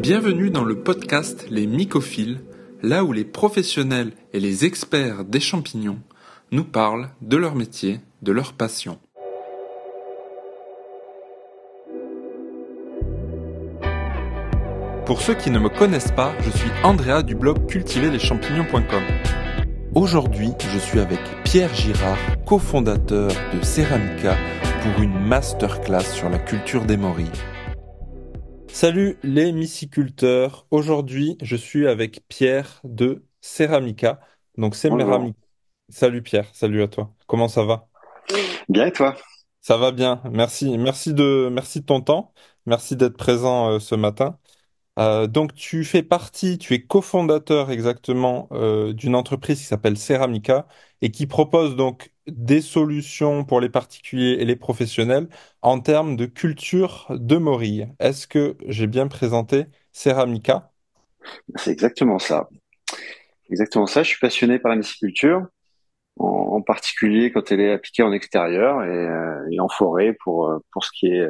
Bienvenue dans le podcast Les Mycophiles, là où les professionnels et les experts des champignons nous parlent de leur métier, de leur passion. Pour ceux qui ne me connaissent pas, je suis Andrea du blog cultiverleschampignons.com. Aujourd'hui, je suis avec Pierre Girard, cofondateur de Ceramica, pour une masterclass sur la culture des morilles. Salut les myciculteurs, aujourd'hui je suis avec Pierre de Ceramica. Donc Bonjour. Ceramica. Salut Pierre, salut à toi. Comment ça va? Bien et toi? Ça va bien, merci. Merci de ton temps. Merci d'être présent ce matin. Donc tu es cofondateur exactement d'une entreprise qui s'appelle Ceramica et qui propose donc des solutions pour les particuliers et les professionnels en termes de culture de morilles. Est-ce que j'ai bien présenté Ceramica? C'est exactement ça. Exactement ça. Je suis passionné par la myciculture, en particulier quand elle est appliquée en extérieur et en forêt pour ce qui est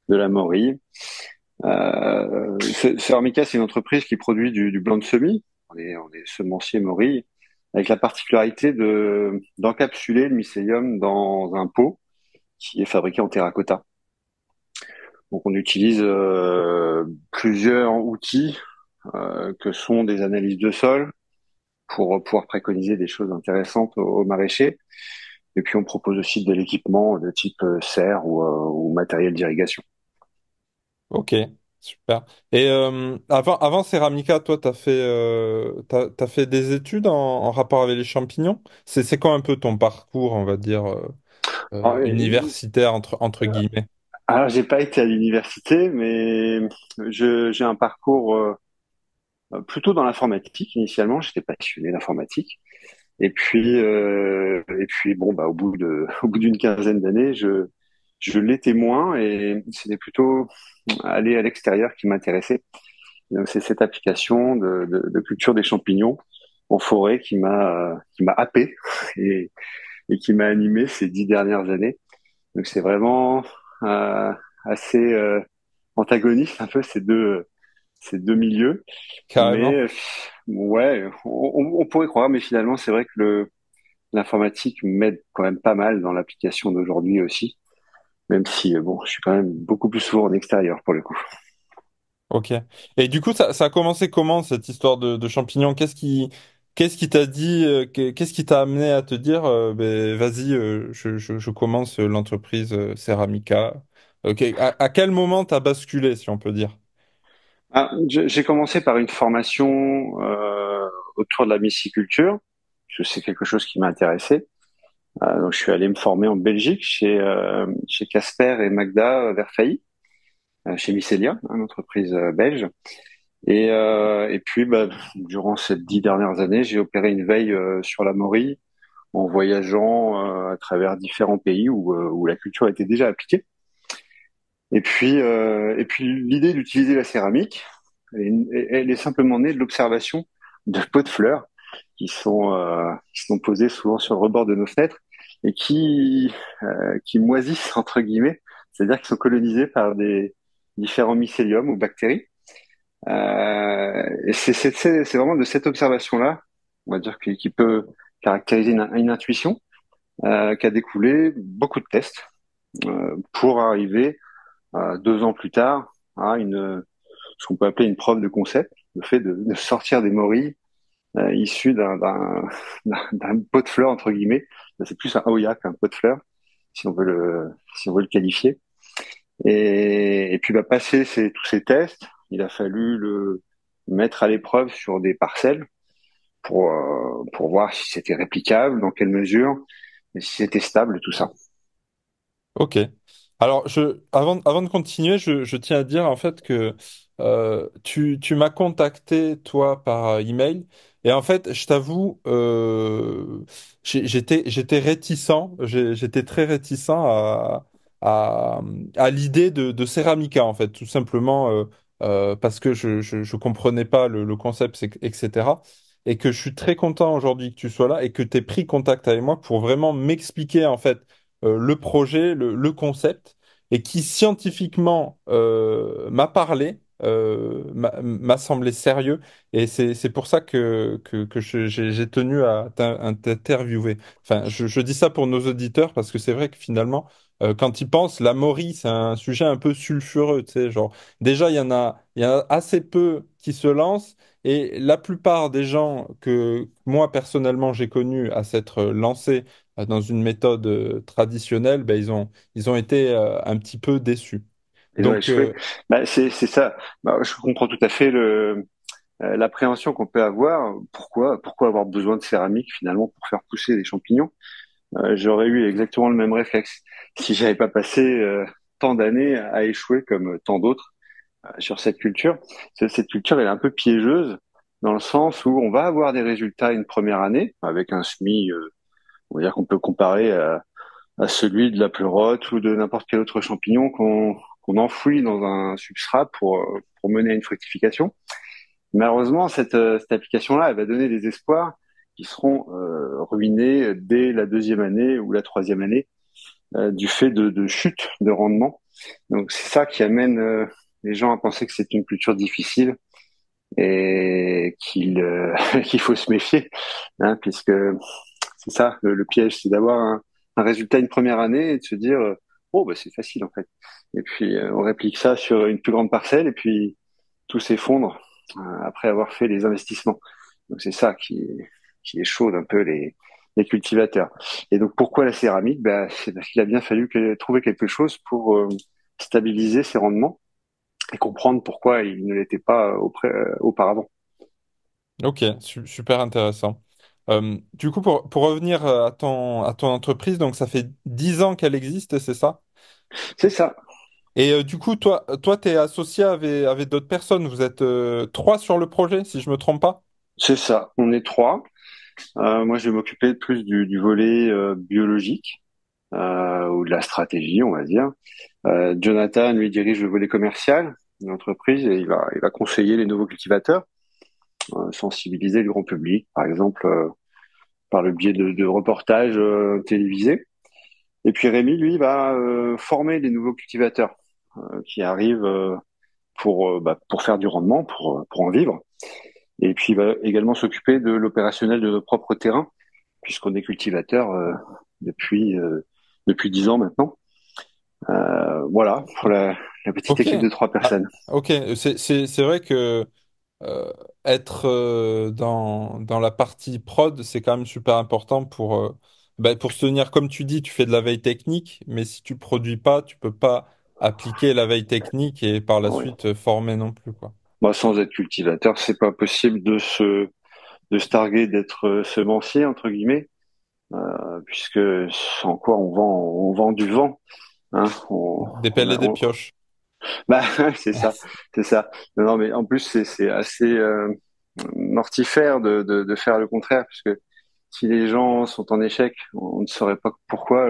de la morille. Ceramica, c'est une entreprise qui produit du blanc de semis. On est semencier morille, avec la particularité d'encapsuler le mycélium dans un pot qui est fabriqué en terracotta. Donc on utilise plusieurs outils que sont des analyses de sol pour pouvoir préconiser des choses intéressantes aux maraîchers. Et puis on propose aussi de l'équipement de type serre ou matériel d'irrigation. Ok, super. Et avant Ceramica, toi, t'as fait des études en rapport avec les champignons? C'est quoi un peu ton parcours, on va dire, Alors, universitaire entre guillemets? j'ai pas été à l'université, mais j'ai un parcours plutôt dans l'informatique. Initialement, j'étais passionné d'informatique. Et puis bon, bah, au bout d'une quinzaine d'années, je l'étais moins et c'était plutôt aller à l'extérieur qui m'intéressait. Donc, c'est cette application de culture des champignons en forêt qui m'a happé et, et qui m'a animé ces 10 dernières années. Donc c'est vraiment euh, assez antagoniste un peu ces deux milieux. Mais Carrément. ouais, on pourrait croire, mais finalement c'est vrai que l'informatique m'aide quand même pas mal dans l'application d'aujourd'hui aussi, même si bon, je suis quand même beaucoup plus souvent en extérieur pour le coup. Ok. Et du coup, ça a commencé comment cette histoire de champignons? Qu'est-ce qui t'a dit, qu'est-ce qui t'a amené à te dire, ben, vas-y, je commence l'entreprise Ceramica. Ok. À quel moment t'as basculé, si on peut dire? J'ai commencé par une formation autour de la myciculture, parce que c'est quelque chose qui m'a intéressé. Donc je suis allé me former en Belgique chez Casper et Magda Verfaillie, chez Mycelia, hein, une entreprise belge. Et puis bah, durant ces 10 dernières années, j'ai opéré une veille sur la morille en voyageant à travers différents pays où la culture était déjà appliquée. Et puis l'idée d'utiliser la céramique, elle est simplement née de l'observation de pots de fleurs qui sont posés souvent sur le rebord de nos fenêtres et qui moisissent entre guillemets, c'est-à-dire qu'ils sont colonisés par des différents mycéliums ou bactéries. Et c'est vraiment de cette observation-là, on va dire, qui peut caractériser une intuition, qu'a découlé beaucoup de tests pour arriver 2 ans plus tard à ce qu'on peut appeler une preuve de concept, le fait de sortir des morilles issues d'un pot de fleurs entre guillemets. C'est plus un Aoya qu'un pot de fleurs, si on veut le qualifier. Et puis bah, passer tous ces tests, il a fallu le mettre à l'épreuve sur des parcelles pour voir si c'était réplicable, dans quelle mesure, et si c'était stable, tout ça. Ok. Alors, avant de continuer, je tiens à dire en fait que tu m'as contacté, toi, par email. Et en fait, je t'avoue, j'étais réticent, j'étais très réticent à, à l'idée de Ceramica, en fait, tout simplement parce que je comprenais pas le concept, etc. Et que je suis très content aujourd'hui que tu sois là et que tu aies pris contact avec moi pour vraiment m'expliquer, en fait, le projet, le concept, et qui scientifiquement m'a parlé. m'a semblé sérieux et c'est pour ça que j'ai tenu à t'interviewer. Enfin, je dis ça pour nos auditeurs parce que c'est vrai que finalement, quand ils pensent, la Maurie, c'est un sujet un peu sulfureux, tu sais, genre, déjà, il y en a assez peu qui se lancent et la plupart des gens que moi, personnellement, j'ai connus à s'être lancés dans une méthode traditionnelle, ben, ils ont été un petit peu déçus. Ils ont Donc, échoué. Bah, c'est ça. Bah, je comprends tout à fait l'appréhension qu'on peut avoir. Pourquoi avoir besoin de céramique finalement pour faire pousser des champignons? J'aurais eu exactement le même réflexe si j'avais pas passé tant d'années à échouer comme tant d'autres sur cette culture. Cette culture, elle est un peu piégeuse dans le sens où on va avoir des résultats une première année avec un SMI, on va dire qu'on peut comparer à celui de la pleurote ou de n'importe quel autre champignon qu'on enfouit dans un substrat pour mener à une fructification. Malheureusement, cette application-là, elle va donner des espoirs qui seront ruinés dès la deuxième année ou la troisième année du fait de chute de rendement. Donc c'est ça qui amène les gens à penser que c'est une culture difficile et qu'il faut se méfier, hein, puisque c'est ça le piège, c'est d'avoir un résultat une première année et de se dire oh bah c'est facile en fait. Et puis on réplique ça sur une plus grande parcelle et puis tout s'effondre après avoir fait les investissements. Donc c'est ça qui échaude un peu les cultivateurs. Et donc pourquoi la céramique? Ben, c'est parce qu'il a bien fallu trouver quelque chose pour stabiliser ses rendements et comprendre pourquoi il ne l'était pas auparavant. ok, super intéressant. Du coup, pour revenir à ton entreprise, donc ça fait 10 ans qu'elle existe, c'est ça? C'est ça, Et du coup, toi, t'es associé avec d'autres personnes. Vous êtes trois sur le projet, si je me trompe pas? c'est ça. On est trois. Moi, je vais m'occuper plus du volet biologique ou de la stratégie, on va dire. Jonathan, lui, dirige le volet commercial de l'entreprise et il va conseiller les nouveaux cultivateurs, sensibiliser le grand public, par exemple, par le biais de reportages télévisés. Et puis Rémi, lui, va former les nouveaux cultivateurs qui arrivent pour faire du rendement, pour en vivre. Et puis il va également s'occuper de l'opérationnel de nos propres terrains, puisqu'on est cultivateur depuis depuis 10 ans maintenant. Voilà pour la petite Ok. équipe de trois Ah, personnes. ok. C'est vrai que euh, être dans la partie prod, c'est quand même super important pour se tenir, comme tu dis, tu fais de la veille technique, mais si tu produis pas, tu peux pas appliquer la veille technique et par la Oui. suite former non plus, quoi. Moi, sans être cultivateur, c'est pas possible de se targuer d'être semencier entre guillemets, puisque sans quoi on vend du vent. Hein, Des pelles et des pioches. bah c'est ça, c'est ça. Non, non, mais en plus c'est assez mortifère de faire le contraire, puisque si les gens sont en échec, on ne saurait pas pourquoi.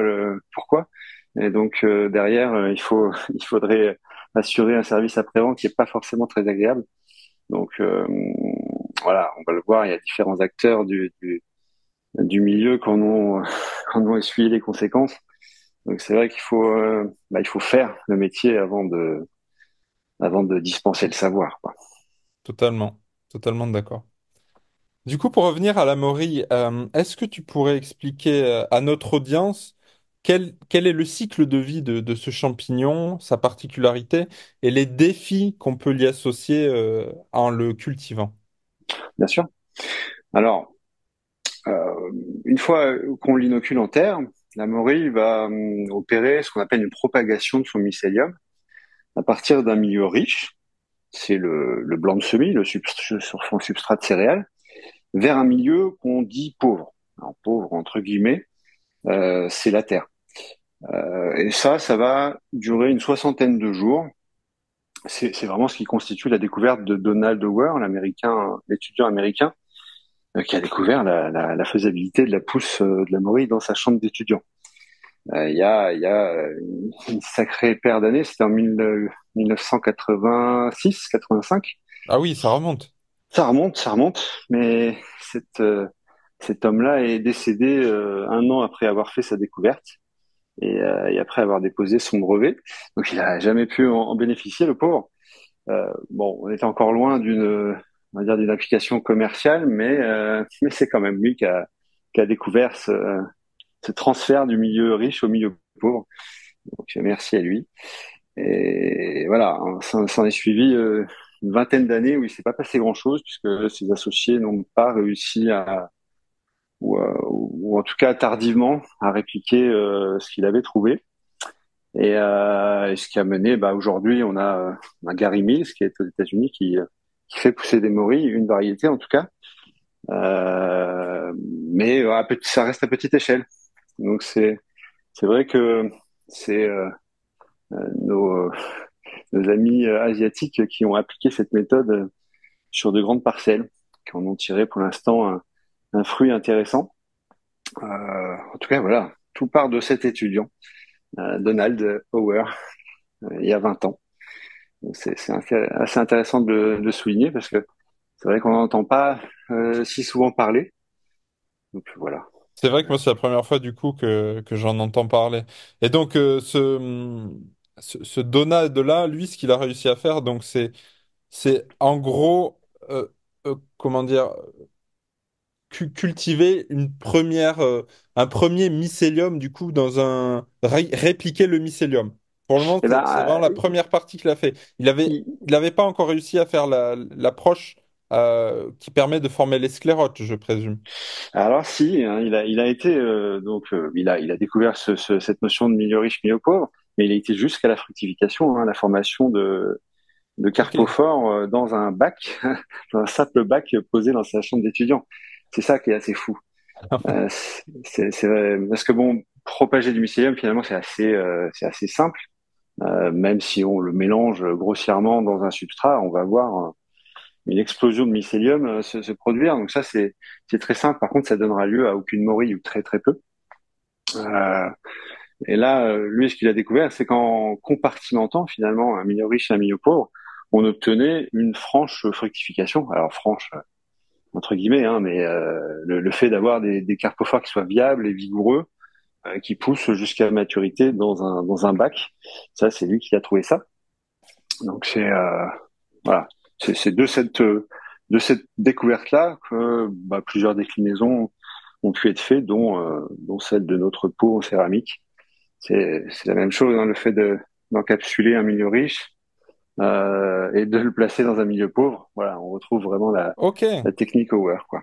Et donc derrière, il faudrait assurer un service après-vente qui est pas forcément très agréable. Donc voilà, on va le voir, il y a différents acteurs du milieu qui en ont, qui en ont essuyé les conséquences. Donc c'est vrai il faut faire le métier avant de dispenser le savoir, quoi. Totalement, totalement d'accord. Du coup, pour revenir à la Maury, est-ce que tu pourrais expliquer à notre audience quel est le cycle de vie de ce champignon, sa particularité et les défis qu'on peut l'y associer en le cultivant? Bien sûr. Alors, une fois qu'on l'inocule en terre, la morille va opérer ce qu'on appelle une propagation de son mycélium à partir d'un milieu riche, c'est le blanc de semis, sur son substrat de céréales, vers un milieu qu'on dit pauvre. Alors, pauvre entre guillemets, c'est la terre. Et ça va durer une soixantaine de jours. C'est vraiment ce qui constitue la découverte de Donald Hoover, l'étudiant américain, qui a découvert la faisabilité de la pousse de la morille dans sa chambre d'étudiant. Il y a une sacrée paire d'années, c'était en 1986-85. Ah oui, ça remonte. Ça remonte, mais cet homme-là est décédé un an après avoir fait sa découverte et après avoir déposé son brevet. Donc il a jamais pu en bénéficier, le pauvre. Bon, on était encore loin on va dire, d'une application commerciale, mais c'est quand même lui qui a découvert ce transfert du milieu riche au milieu pauvre. Donc, merci à lui. Et voilà, hein, ça s'en est suivi une vingtaine d'années où il s'est pas passé grand-chose puisque ses associés n'ont pas réussi ou en tout cas tardivement, à répliquer ce qu'il avait trouvé. Et ce qui a mené, bah, aujourd'hui, on a un Gary Mills qui est aux États-Unis qui fait pousser des morilles, une variété en tout cas, euh, mais ça reste à petite échelle. Donc c'est vrai que c'est nos, nos amis asiatiques qui ont appliqué cette méthode sur de grandes parcelles, qui en ont tiré pour l'instant un fruit intéressant. En tout cas, voilà, tout part de cet étudiant, Donald Hauer, il y a 20 ans. C'est assez intéressant de le souligner parce que c'est vrai qu'on n'entend pas si souvent parler. Donc voilà. C'est vrai que moi, c'est la première fois du coup que j'en entends parler. Et donc, ce Donald-là, lui, ce qu'il a réussi à faire, donc c'est en gros, comment dire, cultiver un premier mycélium, du coup, répliquer le mycélium. Pour le moment, Et c'est vraiment ben, la première partie qu'il a fait. Il avait pas encore réussi à faire l'approche qui permet de former les sclérotes, je présume. alors si, hein, il a été il a découvert cette notion de milieu riche, milieu pauvre, mais il a été jusqu'à la fructification, hein, la formation de Ok. carpophores dans un bac, dans un simple bac posé dans sa chambre d'étudiant. C'est ça qui est assez fou. Parce que bon, propager du mycélium finalement c'est assez simple. Même si on le mélange grossièrement dans un substrat, on va avoir une explosion de mycélium se produire. Donc ça, c'est très simple. Par contre, ça donnera lieu à aucune morille ou très très peu. Euh, et là, lui, ce qu'il a découvert, c'est qu'en compartimentant finalement un milieu riche et un milieu pauvre, on obtenait une franche fructification. Alors franche entre guillemets, hein, mais le fait d'avoir des carpophores qui soient viables et vigoureux, qui poussent jusqu'à maturité dans un bac, ça, c'est lui qui a trouvé ça. Donc voilà, c'est de cette découverte-là que bah, plusieurs déclinaisons ont pu être faites, dont celle de notre pot en céramique. C'est la même chose, hein, le fait d'encapsuler un milieu riche et de le placer dans un milieu pauvre. Voilà, on retrouve vraiment Ok, la technique Hauer, quoi.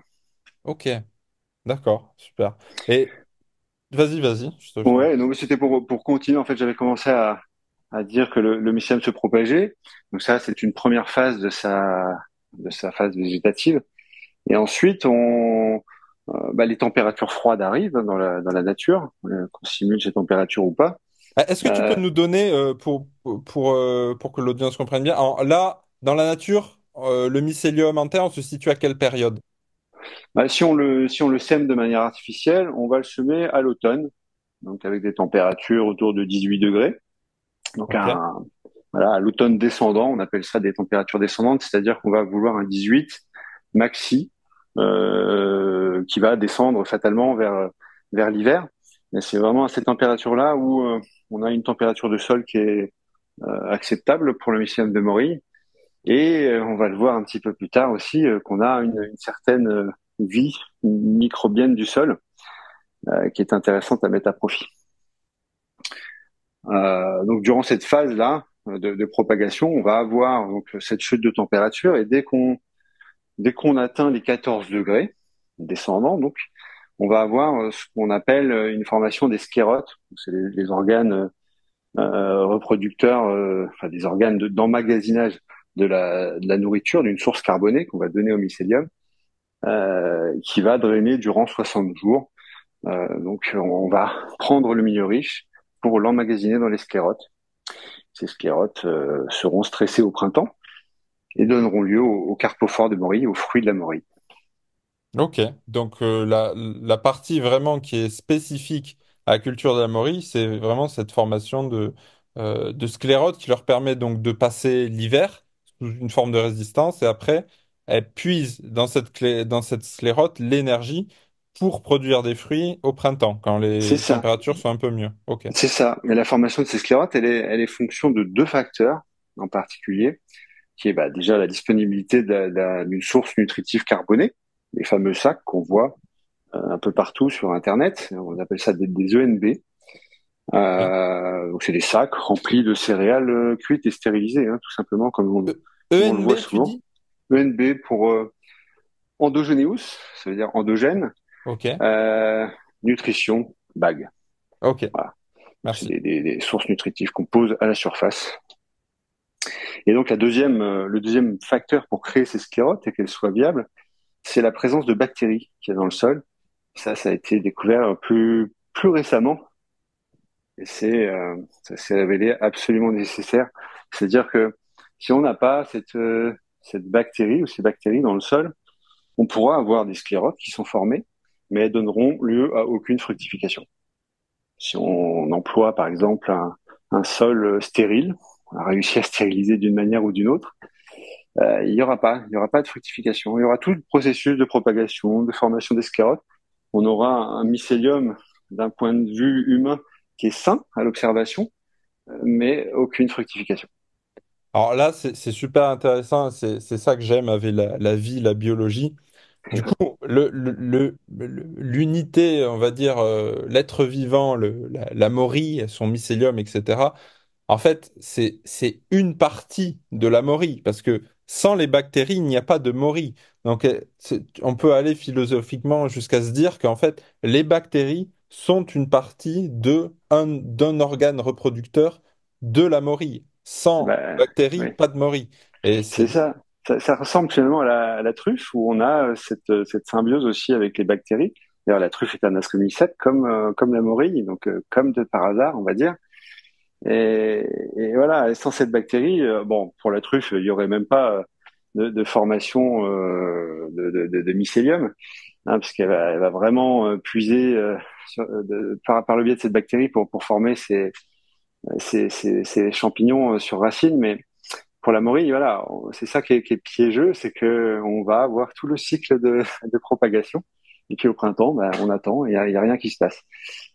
ok, d'accord, super. Et vas-y, je t'en Ouais, prie. donc c'était pour continuer. En fait, j'avais commencé à dire que le mycélium se propageait. Donc ça, c'est une première phase de sa phase végétative. Et ensuite, les températures froides arrivent dans la nature, qu'on simule ces températures ou pas. Est-ce que tu peux Euh, nous donner, pour que l'audience comprenne bien, là, dans la nature, le mycélium en terre, on se situe à quelle période? si on le sème de manière artificielle, on va le semer à l'automne, donc avec des températures autour de 18 degrés. Donc Ok, voilà, à l'automne descendant, on appelle ça des températures descendantes, c'est-à-dire qu'on va vouloir un 18 maxi qui va descendre fatalement vers l'hiver. Et c'est vraiment à cette température-là où on a une température de sol qui est acceptable pour le mycélium de Maury. Et on va le voir un petit peu plus tard aussi qu'on a une certaine vie microbienne du sol qui est intéressante à mettre à profit. Donc durant cette phase-là de propagation, on va avoir donc cette chute de température et dès qu'on atteint les 14 degrés descendant, donc on va avoir ce qu'on appelle une formation des sclérotes. C'est les organes reproducteurs, enfin des organes d'emmagasinage de la nourriture, d'une source carbonée qu'on va donner au mycélium, qui va drainer durant 60 jours. Donc on va prendre le milieu riche pour l'emmagasiner dans les sclérotes. Ces sclérotes seront stressées au printemps et donneront lieu au carpophore de Maury, aux fruits de la Maury. ok. Donc la partie vraiment qui est spécifique à la culture de la Maurie, c'est vraiment cette formation de sclérote qui leur permet donc de passer l'hiver sous une forme de résistance et après, elles puisent dans cette sclérote l'énergie pour produire des fruits au printemps, quand C'est les ça, températures sont un peu mieux. Ok. c'est ça. Mais la formation de ces sclérotes, elle est fonction de deux facteurs en particulier. qui est déjà la disponibilité d'une source nutritive carbonée, les fameux sacs qu'on voit un peu partout sur Internet. On appelle ça des ENB. Ok. Donc c'est des sacs remplis de céréales cuites et stérilisées, hein, tout simplement comme on le voit ENB, tu souvent. dis? ENB pour endogénéous, ça veut dire endogène, Ok, euh, nutrition, bag. ok, Voilà. Donc c'est merci. des sources nutritives qu'on pose à la surface. Et donc le deuxième facteur pour créer ces sclérotes et qu'elles soient viables, c'est la présence de bactéries qu'il y a dans le sol. Ça a été découvert plus récemment et ça s'est révélé absolument nécessaire. C'est-à-dire que si on n'a pas cette bactérie ou ces bactéries dans le sol, on pourra avoir des sclérotes qui sont formées, mais elles donneront lieu à aucune fructification. Si on emploie par exemple un sol stérile, on a réussi à stériliser d'une manière ou d'une autre, il y aura pas de fructification. Il y aura tout le processus de propagation, de formation des sclérotes. On aura un mycélium d'un point de vue humain qui est sain à l'observation, mais aucune fructification. Alors là, c'est super intéressant, c'est ça que j'aime avec la vie, la biologie. Du coup, l'unité, on va dire, l'être vivant, la morille, son mycélium, etc., en fait, c'est une partie de la morille, parce que sans les bactéries, il n'y a pas de morille. Donc, on peut aller philosophiquement jusqu'à se dire qu'en fait, les bactéries sont une partie d'un organe reproducteur de la morille. Sans Ben, bactéries, oui. pas de morille. Et C'est c'est... ça. Ça ressemble finalement à la truffe où on a cette symbiose aussi avec les bactéries. D'ailleurs, la truffe est un ascomycète comme la morille, donc comme de par hasard, on va dire. Et, et voilà, et sans cette bactérie, bon, pour la truffe, il y aurait même pas de formation de mycélium, hein, parce elle va vraiment puiser par le biais de cette bactérie pour former ces champignons sur racines. Mais pour la morille, voilà, c'est ça qui est piégeux, c'est que on va avoir tout le cycle de propagation. Et puis au printemps, ben, on attend, il y a rien qui se passe.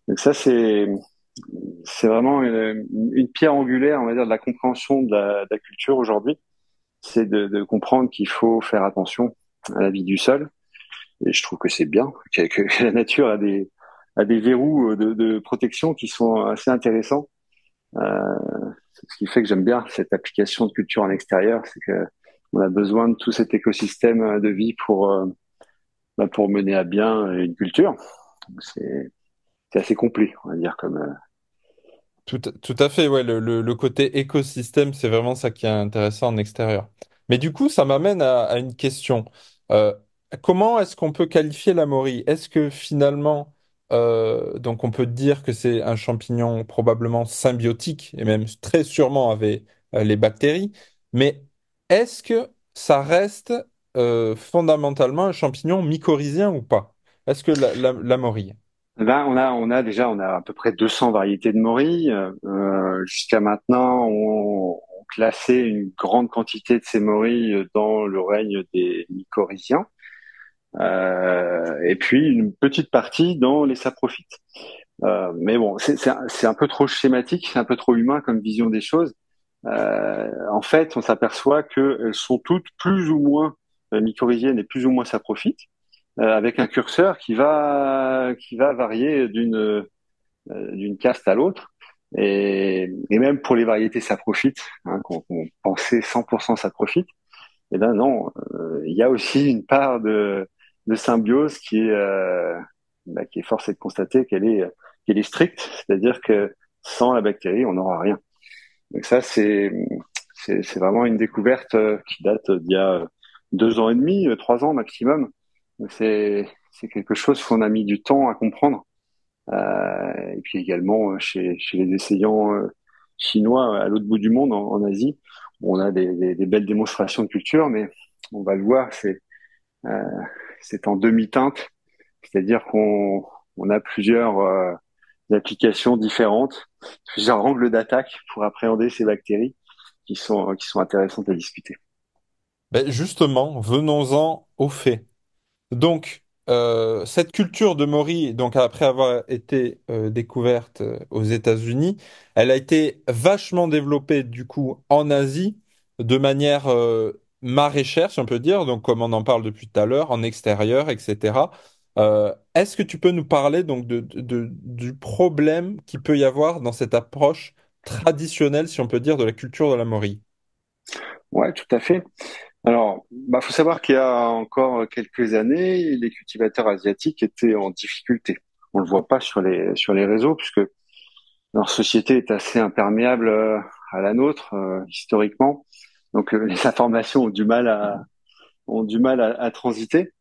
Donc ça, c'est vraiment une pierre angulaire, on va dire, de la compréhension de la culture aujourd'hui. C'est de comprendre qu'il faut faire attention à la vie du sol. Et je trouve que c'est bien que la nature a des verrous de protection qui sont assez intéressants. Euh, Ce qui fait que j'aime bien cette application de culture en extérieur, c'est que on a besoin de tout cet écosystème de vie pour mener à bien une culture. C'est assez complet, on va dire, comme. Tout à fait, ouais, le côté écosystème, c'est vraiment ça qui est intéressant en extérieur. Mais du coup, ça m'amène à une question. Euh, Comment est-ce qu'on peut qualifier la morille? Est-ce que finalement, donc on peut dire que c'est un champignon probablement symbiotique, et même très sûrement avec les bactéries, mais est-ce que ça reste fondamentalement un champignon mycorhizien ou pas? Est-ce que la morille? Là, on a à peu près 200 variétés de morilles. Jusqu'à maintenant, on classait une grande quantité de ces morilles dans le règne des mycorhiziens, et puis une petite partie dans les saprophytes. Mais bon, c'est un peu trop schématique, c'est un peu trop humain comme vision des choses. En fait, on s'aperçoit qu'elles sont toutes plus ou moins mycorhiziennes et plus ou moins saprophytes, avec un curseur qui va varier d'une caste à l'autre. Et même pour les variétés saprophytes, hein, qu'on pensait 100% saprophytes, et ben non, il y a aussi une part de symbiose qui est force est de constater qu'elle est stricte, c'est-à-dire que sans la bactérie, on n'aura rien. Donc ça, c'est vraiment une découverte qui date d'il y a 2 ans et demi, 3 ans maximum. Donc c'est quelque chose qu'on a mis du temps à comprendre. Et puis également chez les essayants chinois à l'autre bout du monde, en Asie, on a des belles démonstrations de culture, mais on va le voir, euh, c'est en demi-teinte, c'est-à-dire on a plusieurs applications différentes, plusieurs angles d'attaque pour appréhender ces bactéries qui sont intéressantes à discuter. Ben justement, venons-en aux faits. Donc, cette culture de Maury, donc après avoir été découverte aux États-Unis, elle a été vachement développée du coup en Asie, de manière maraîchère, si on peut dire, donc comme on en parle depuis tout à l'heure, en extérieur, etc. Est-ce que tu peux nous parler donc du problème qu'il peut y avoir dans cette approche traditionnelle, si on peut dire, de la culture de la morille? Ouais, tout à fait. Alors, faut savoir qu'il y a encore quelques années, les cultivateurs asiatiques étaient en difficulté. On le voit pas sur les réseaux puisque leur société est assez imperméable à la nôtre historiquement. Donc les informations ont du mal à transiter.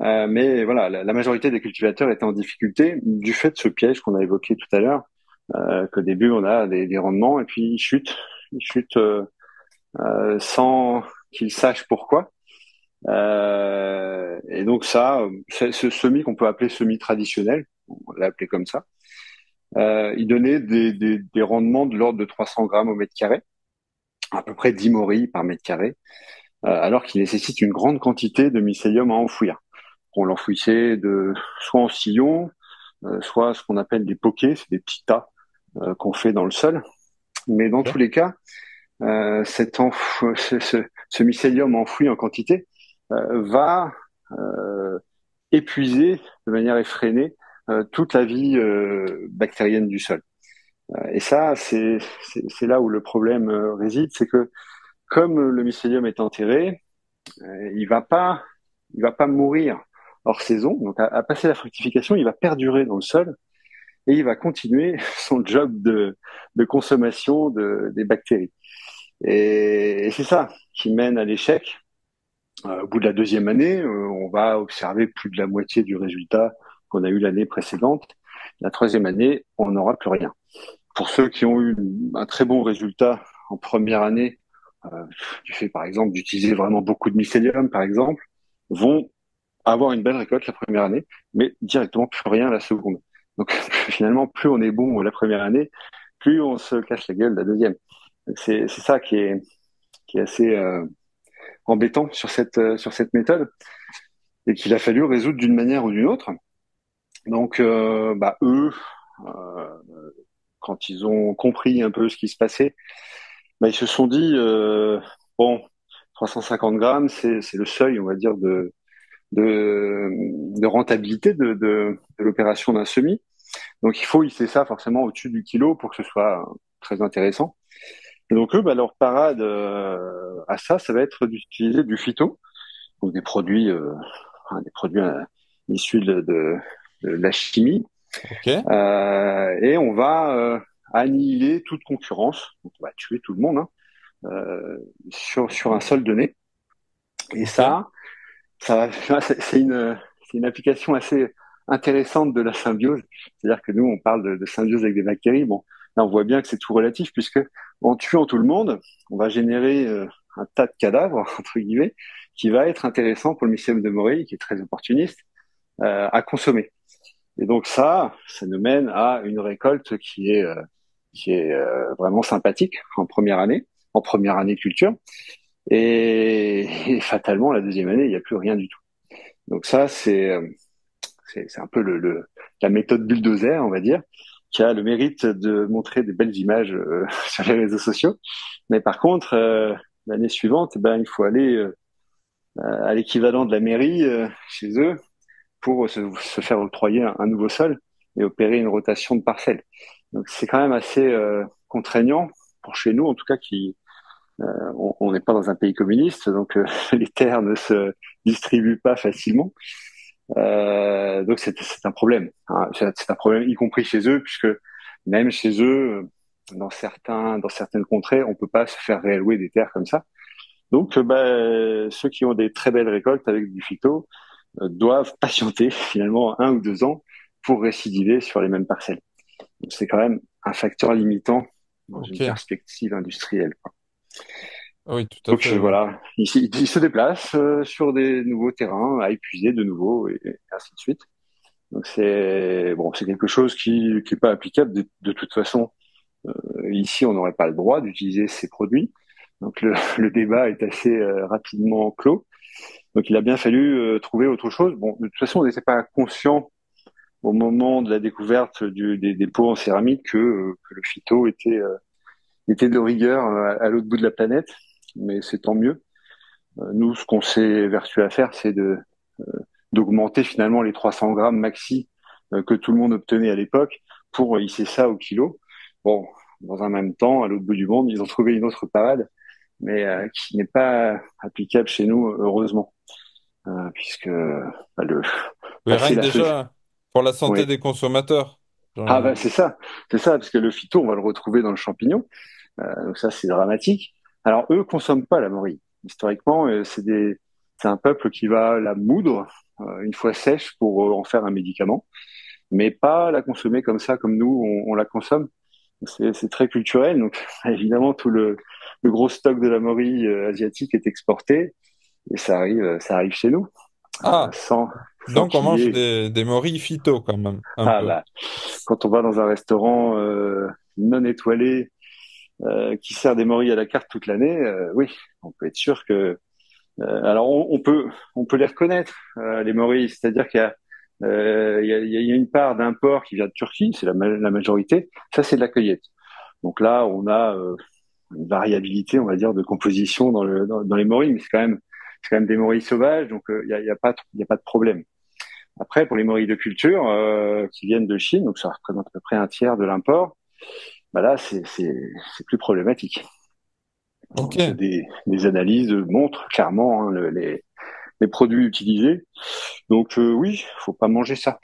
Mais voilà, la majorité des cultivateurs étaient en difficulté du fait de ce piège qu'on a évoqué tout à l'heure, qu'au début on a des rendements et puis ils chutent sans qu'ils sachent pourquoi. Et donc ça, ce semis qu'on peut appeler semis traditionnel, on l'a appelé comme ça, il donnait des rendements de l'ordre de 300 grammes au mètre carré, à peu près 10 morilles par mètre carré, alors qu'il nécessite une grande quantité de mycélium à enfouir. On l'enfouissait soit en sillon, soit ce qu'on appelle des poquets, c'est des petits tas qu'on fait dans le sol. Mais dans tous Ok. les cas, ce mycélium enfoui en quantité va épuiser de manière effrénée toute la vie bactérienne du sol. Et ça, c'est là où le problème réside, c'est que comme le mycélium est enterré, il va pas mourir hors saison. Donc à passer la fructification, il va perdurer dans le sol et il va continuer son job de consommation des bactéries. Et c'est ça qui mène à l'échec. Au bout de la deuxième année, on va observer plus de la moitié du résultat qu'on a eu l'année précédente. La troisième année, on n'aura plus rien. Pour ceux qui ont eu un très bon résultat en première année, du fait par exemple d'utiliser vraiment beaucoup de mycélium, par exemple, vont avoir une belle récolte la première année, mais directement plus rien la seconde. Donc finalement, plus on est bon la première année, plus on se casse la gueule la deuxième. C'est ça qui est assez embêtant sur cette méthode et qu'il a fallu résoudre d'une manière ou d'une autre. Donc eux, euh, quand ils ont compris un peu ce qui se passait, ils se sont dit bon, 350 grammes, c'est le seuil, on va dire, de rentabilité de l'opération d'un semis. Donc il faut hisser ça forcément au-dessus du kilo pour que ce soit très intéressant. Et donc eux, leur parade à ça, ça va être d'utiliser du phyto, donc des produits issus de la chimie, Ok. et on va annihiler toute concurrence. Donc on va tuer tout le monde hein, sur un sol donné. Et Ok. ça va, c'est une application assez intéressante de la symbiose. C'est-à-dire que nous, on parle de symbiose avec des bactéries. Bon, là, on voit bien que c'est tout relatif puisque en tuant tout le monde, on va générer un tas de cadavres, entre guillemets, qui va être intéressant pour le mycélium de Morille, qui est très opportuniste, à consommer. Et donc ça nous mène à une récolte qui est vraiment sympathique en première année culture. Et fatalement, la deuxième année, il n'y a plus rien du tout. Donc ça, c'est un peu la méthode bulldozer, on va dire, qui a le mérite de montrer des belles images sur les réseaux sociaux. Mais par contre, l'année suivante, il faut aller à l'équivalent de la mairie chez eux pour se faire octroyer un nouveau sol et opérer une rotation de parcelles. Donc c'est quand même assez contraignant pour chez nous, en tout cas, qui on n'est pas dans un pays communiste, donc les terres ne se distribuent pas facilement. Donc c'est un problème. Hein. C'est un problème y compris chez eux, puisque même chez eux, dans certaines contrées, on peut pas se faire réallouer des terres comme ça. Donc ceux qui ont des très belles récoltes avec du phyto doivent patienter finalement 1 ou 2 ans pour récidiver sur les mêmes parcelles. Donc c'est quand même un facteur limitant dans une Ok. perspective industrielle, quoi. Oui, tout à Donc fait, oui. voilà, ils se déplacent sur des nouveaux terrains à épuiser de nouveau et ainsi de suite. Donc c'est bon, c'est quelque chose qui est pas applicable de toute façon. Ici, on n'aurait pas le droit d'utiliser ces produits. Donc le débat est assez rapidement clos. Donc il a bien fallu trouver autre chose. Bon, de toute façon, on n'était pas conscient au moment de la découverte des pots en céramique que le phyto était de rigueur à l'autre bout de la planète. mais c'est tant mieux. Nous, ce qu'on s'est vertué à faire, c'est d'augmenter finalement les 300 grammes maxi que tout le monde obtenait à l'époque pour hisser ça au kilo. Bon, dans un même temps, à l'autre bout du monde, ils ont trouvé une autre parade, mais qui n'est pas applicable chez nous, heureusement, puisque le Oui, rien passer que la feuille. déjà pour la santé Oui. des consommateurs. Ah Genre, bah c'est ça, parce que le phyto, on va le retrouver dans le champignon. Donc ça, c'est dramatique. Alors eux consomment pas la morille. Historiquement, c'est un peuple qui va la moudre une fois sèche pour en faire un médicament, mais pas la consommer comme ça, comme nous, on la consomme. C'est très culturel. Donc évidemment, le gros stock de la morille asiatique est exporté et ça arrive chez nous ah, sans donc on qu'il y mange ait. des morilles phyto quand même, un Ah peu. bah, quand on va dans un restaurant non étoilé qui sert des morilles à la carte toute l'année, oui, on peut être sûr que. Alors on peut les reconnaître les morilles, c'est-à-dire qu'il y a il y a une part d'import qui vient de Turquie, c'est la majorité. Ça c'est de la cueillette. Donc là on a une variabilité, on va dire, de composition dans les morilles, mais c'est quand même des morilles sauvages, donc il y a pas de problème. Après pour les morilles de culture qui viennent de Chine, donc ça représente à peu près un tiers de l'import. Bah là c'est plus problématique. Ok, Donc, des analyses montrent clairement hein, les produits utilisés. Donc oui, faut pas manger ça.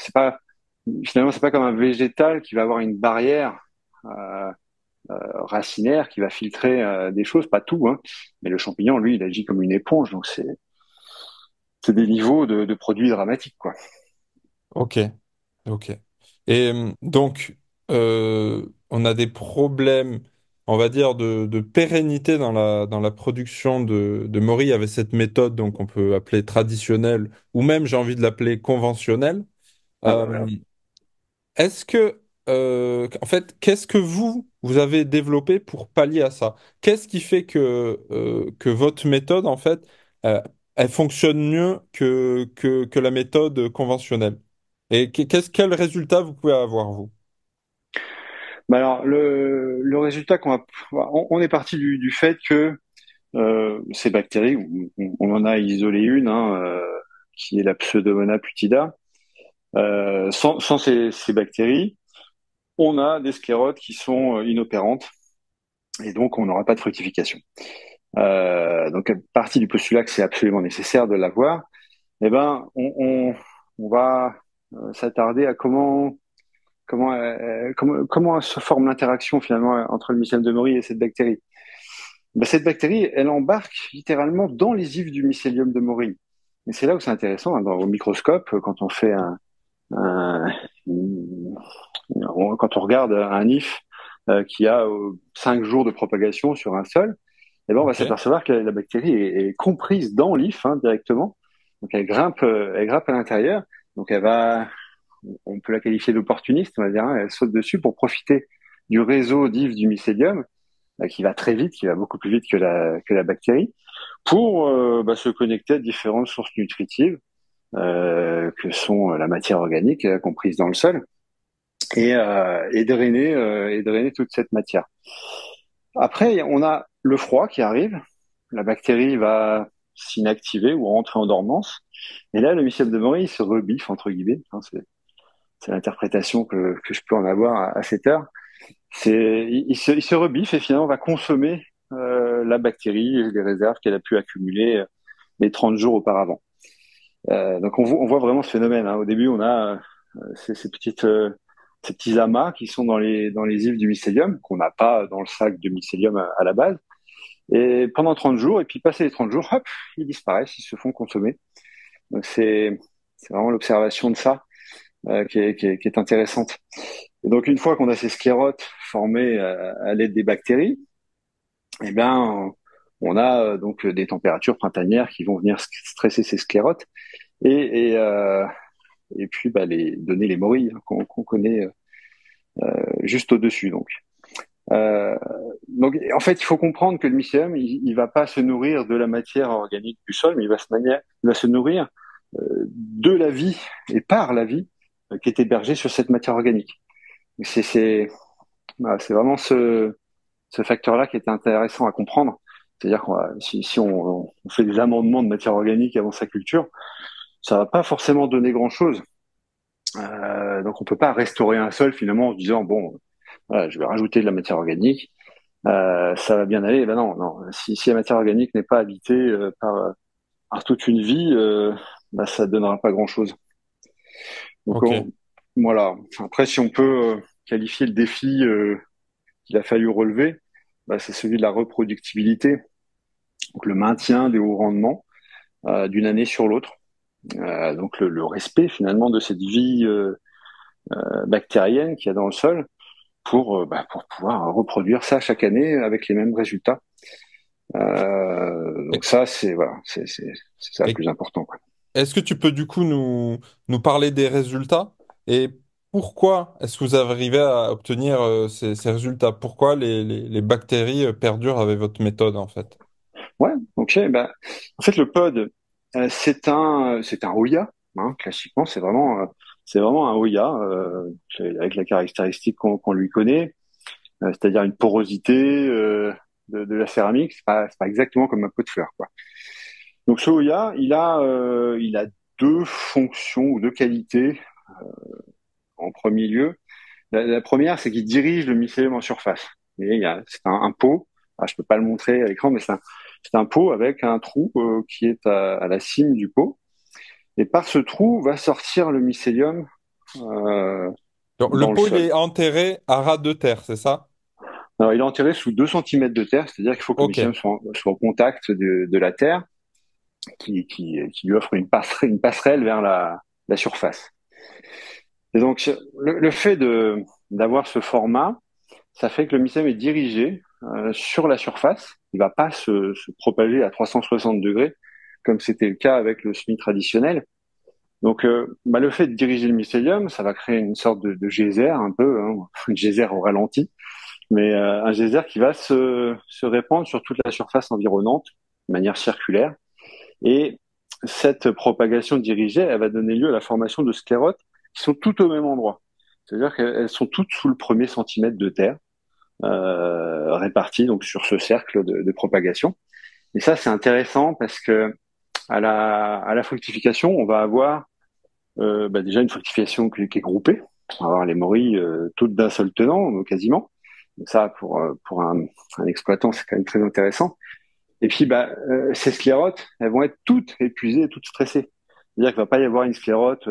Finalement c'est pas comme un végétal qui va avoir une barrière euh, racinaire qui va filtrer des choses, pas tout, hein. Mais le champignon, lui, il agit comme une éponge. Donc c'est des niveaux de produits dramatiques, quoi. ok, ok. Et donc, on a des problèmes, on va dire, de pérennité dans la production de morilles avec cette méthode, donc on peut appeler traditionnelle, ou même j'ai envie de l'appeler conventionnelle. Ah bah Euh, voilà. Est-ce que, en fait, qu'est-ce que vous avez développé pour pallier à ça? Qu'est-ce qui fait que votre méthode, en fait, euh, elle fonctionne mieux que la méthode conventionnelle? Et quel résultat vous pouvez avoir, vous? Bah alors le résultat on est parti du fait que ces bactéries, on en a isolé une, hein, qui est la Pseudomonas putida. Sans ces bactéries, on a des sclérotes qui sont inopérantes et donc on n'aura pas de fructification. Donc à partir du postulat que c'est absolument nécessaire de l'avoir, eh ben on va s'attarder à comment se forme l'interaction finalement entre le mycélium de Maury et cette bactérie. Ben, cette bactérie, elle embarque littéralement dans les ifs du mycélium de Maury. Et c'est là où c'est intéressant, hein, au microscope, quand on fait un, quand on regarde un if qui a 5 jours de propagation sur un sol, eh ben on va Ok. s'apercevoir que la bactérie est comprise dans l'if hein, directement. Donc elle grimpe à l'intérieur. Donc on peut la qualifier d'opportuniste, on va dire. Hein, elle saute dessus pour profiter du réseau d'if du mycélium qui va très vite, qui va beaucoup plus vite que la bactérie, pour se connecter à différentes sources nutritives que sont la matière organique comprise dans le sol et drainer toute cette matière. Après, on a le froid qui arrive. La bactérie va s'inactiver ou rentrer en dormance. Et là, le mycélium de Maury, il se rebiffe, entre guillemets. Hein, c'est l'interprétation que je peux en avoir à cette heure. Il se rebiffe et finalement va consommer la bactérie et les réserves qu'elle a pu accumuler les 30 jours auparavant. Donc on voit vraiment ce phénomène. Hein. Au début, on a ces petits amas qui sont dans les ifs du mycélium, qu'on n'a pas dans le sac de mycélium à la base. Et pendant 30 jours, et puis passé les 30 jours, hop, ils disparaissent, ils se font consommer. Donc c'est vraiment l'observation de ça qui est intéressante. Et donc une fois qu'on a ces sclérotes formées à l'aide des bactéries, eh bien on a donc des températures printanières qui vont venir stresser ces sclérotes et, euh, et puis les donner les morilles hein, qu'on connaît juste au-dessus. Euh, donc, en fait, il faut comprendre que le mycélium, il va pas se nourrir de la matière organique du sol, mais il va se nourrir de la vie et par la vie qui est hébergée sur cette matière organique. C'est voilà, c'est vraiment ce facteur-là qui est intéressant à comprendre. C'est-à-dire si on fait des amendements de matière organique avant sa culture, ça va pas forcément donner grand-chose. Donc on peut pas restaurer un sol finalement en se disant bon, voilà, je vais rajouter de la matière organique, ça va bien aller. Ben non, non. Si la matière organique n'est pas habitée par toute une vie, ben ça donnera pas grand-chose. Donc Ok. voilà. Après, si on peut qualifier le défi qu'il a fallu relever, ben, c'est celui de la reproductibilité, donc le maintien des hauts rendements d'une année sur l'autre. Donc le respect finalement de cette vie bactérienne qu'il y a dans le sol pour pouvoir reproduire ça chaque année avec les mêmes résultats. Donc Et, ça, c'est voilà, c'est ça le et plus important, quoi. est-ce que tu peux du coup nous parler des résultats et pourquoi est-ce que vous arrivez à obtenir ces résultats? Pourquoi les bactéries perdurent avec votre méthode en fait? Ouais, ok. Bah, en fait, le pod, c'est un Hoya, hein, classiquement, c'est vraiment un Hoya avec la caractéristique qu'on lui connaît, c'est-à-dire une porosité de la céramique. C'est pas exactement comme un pot de fleurs, quoi. Donc ce Hoya, il a deux fonctions ou deux qualités en premier lieu. La première, c'est qu'il dirige le mycélium en surface. Et c'est un pot. Ah, je peux pas le montrer à l'écran, mais c'est un pot avec un trou qui est à la cime du pot. Et par ce trou va sortir le mycélium euh, Donc, le dans le pot il sol. est enterré à ras de terre, c'est ça? Alors, il est enterré sous 2 centimètres de terre, c'est-à-dire qu'il faut que le Ok, mycélium soit au contact de la terre, qui lui offre une passerelle vers la surface. Et donc, le fait d'avoir ce format, ça fait que le mycélium est dirigé sur la surface. Il va pas se propager à 360 degrés, comme c'était le cas avec le semis traditionnel. Donc, le fait de diriger le mycélium, ça va créer une sorte de geyser un peu, hein, un geyser au ralenti, mais un geyser qui va se répandre sur toute la surface environnante de manière circulaire. Et cette propagation dirigée, elle va donner lieu à la formation de sclérotes qui sont toutes au même endroit. C'est-à-dire qu'elles sont toutes sous le premier centimètre de terre, réparties donc sur ce cercle de propagation. Et ça, c'est intéressant parce que à la fructification, on va avoir déjà une fructification qui est groupée. On va avoir les morilles toutes d'un seul tenant, quasiment. Donc ça, pour un exploitant, c'est quand même très intéressant. Et puis, ces sclérotes, elles vont être toutes épuisées, toutes stressées. C'est-à-dire qu'il va pas y avoir une sclérote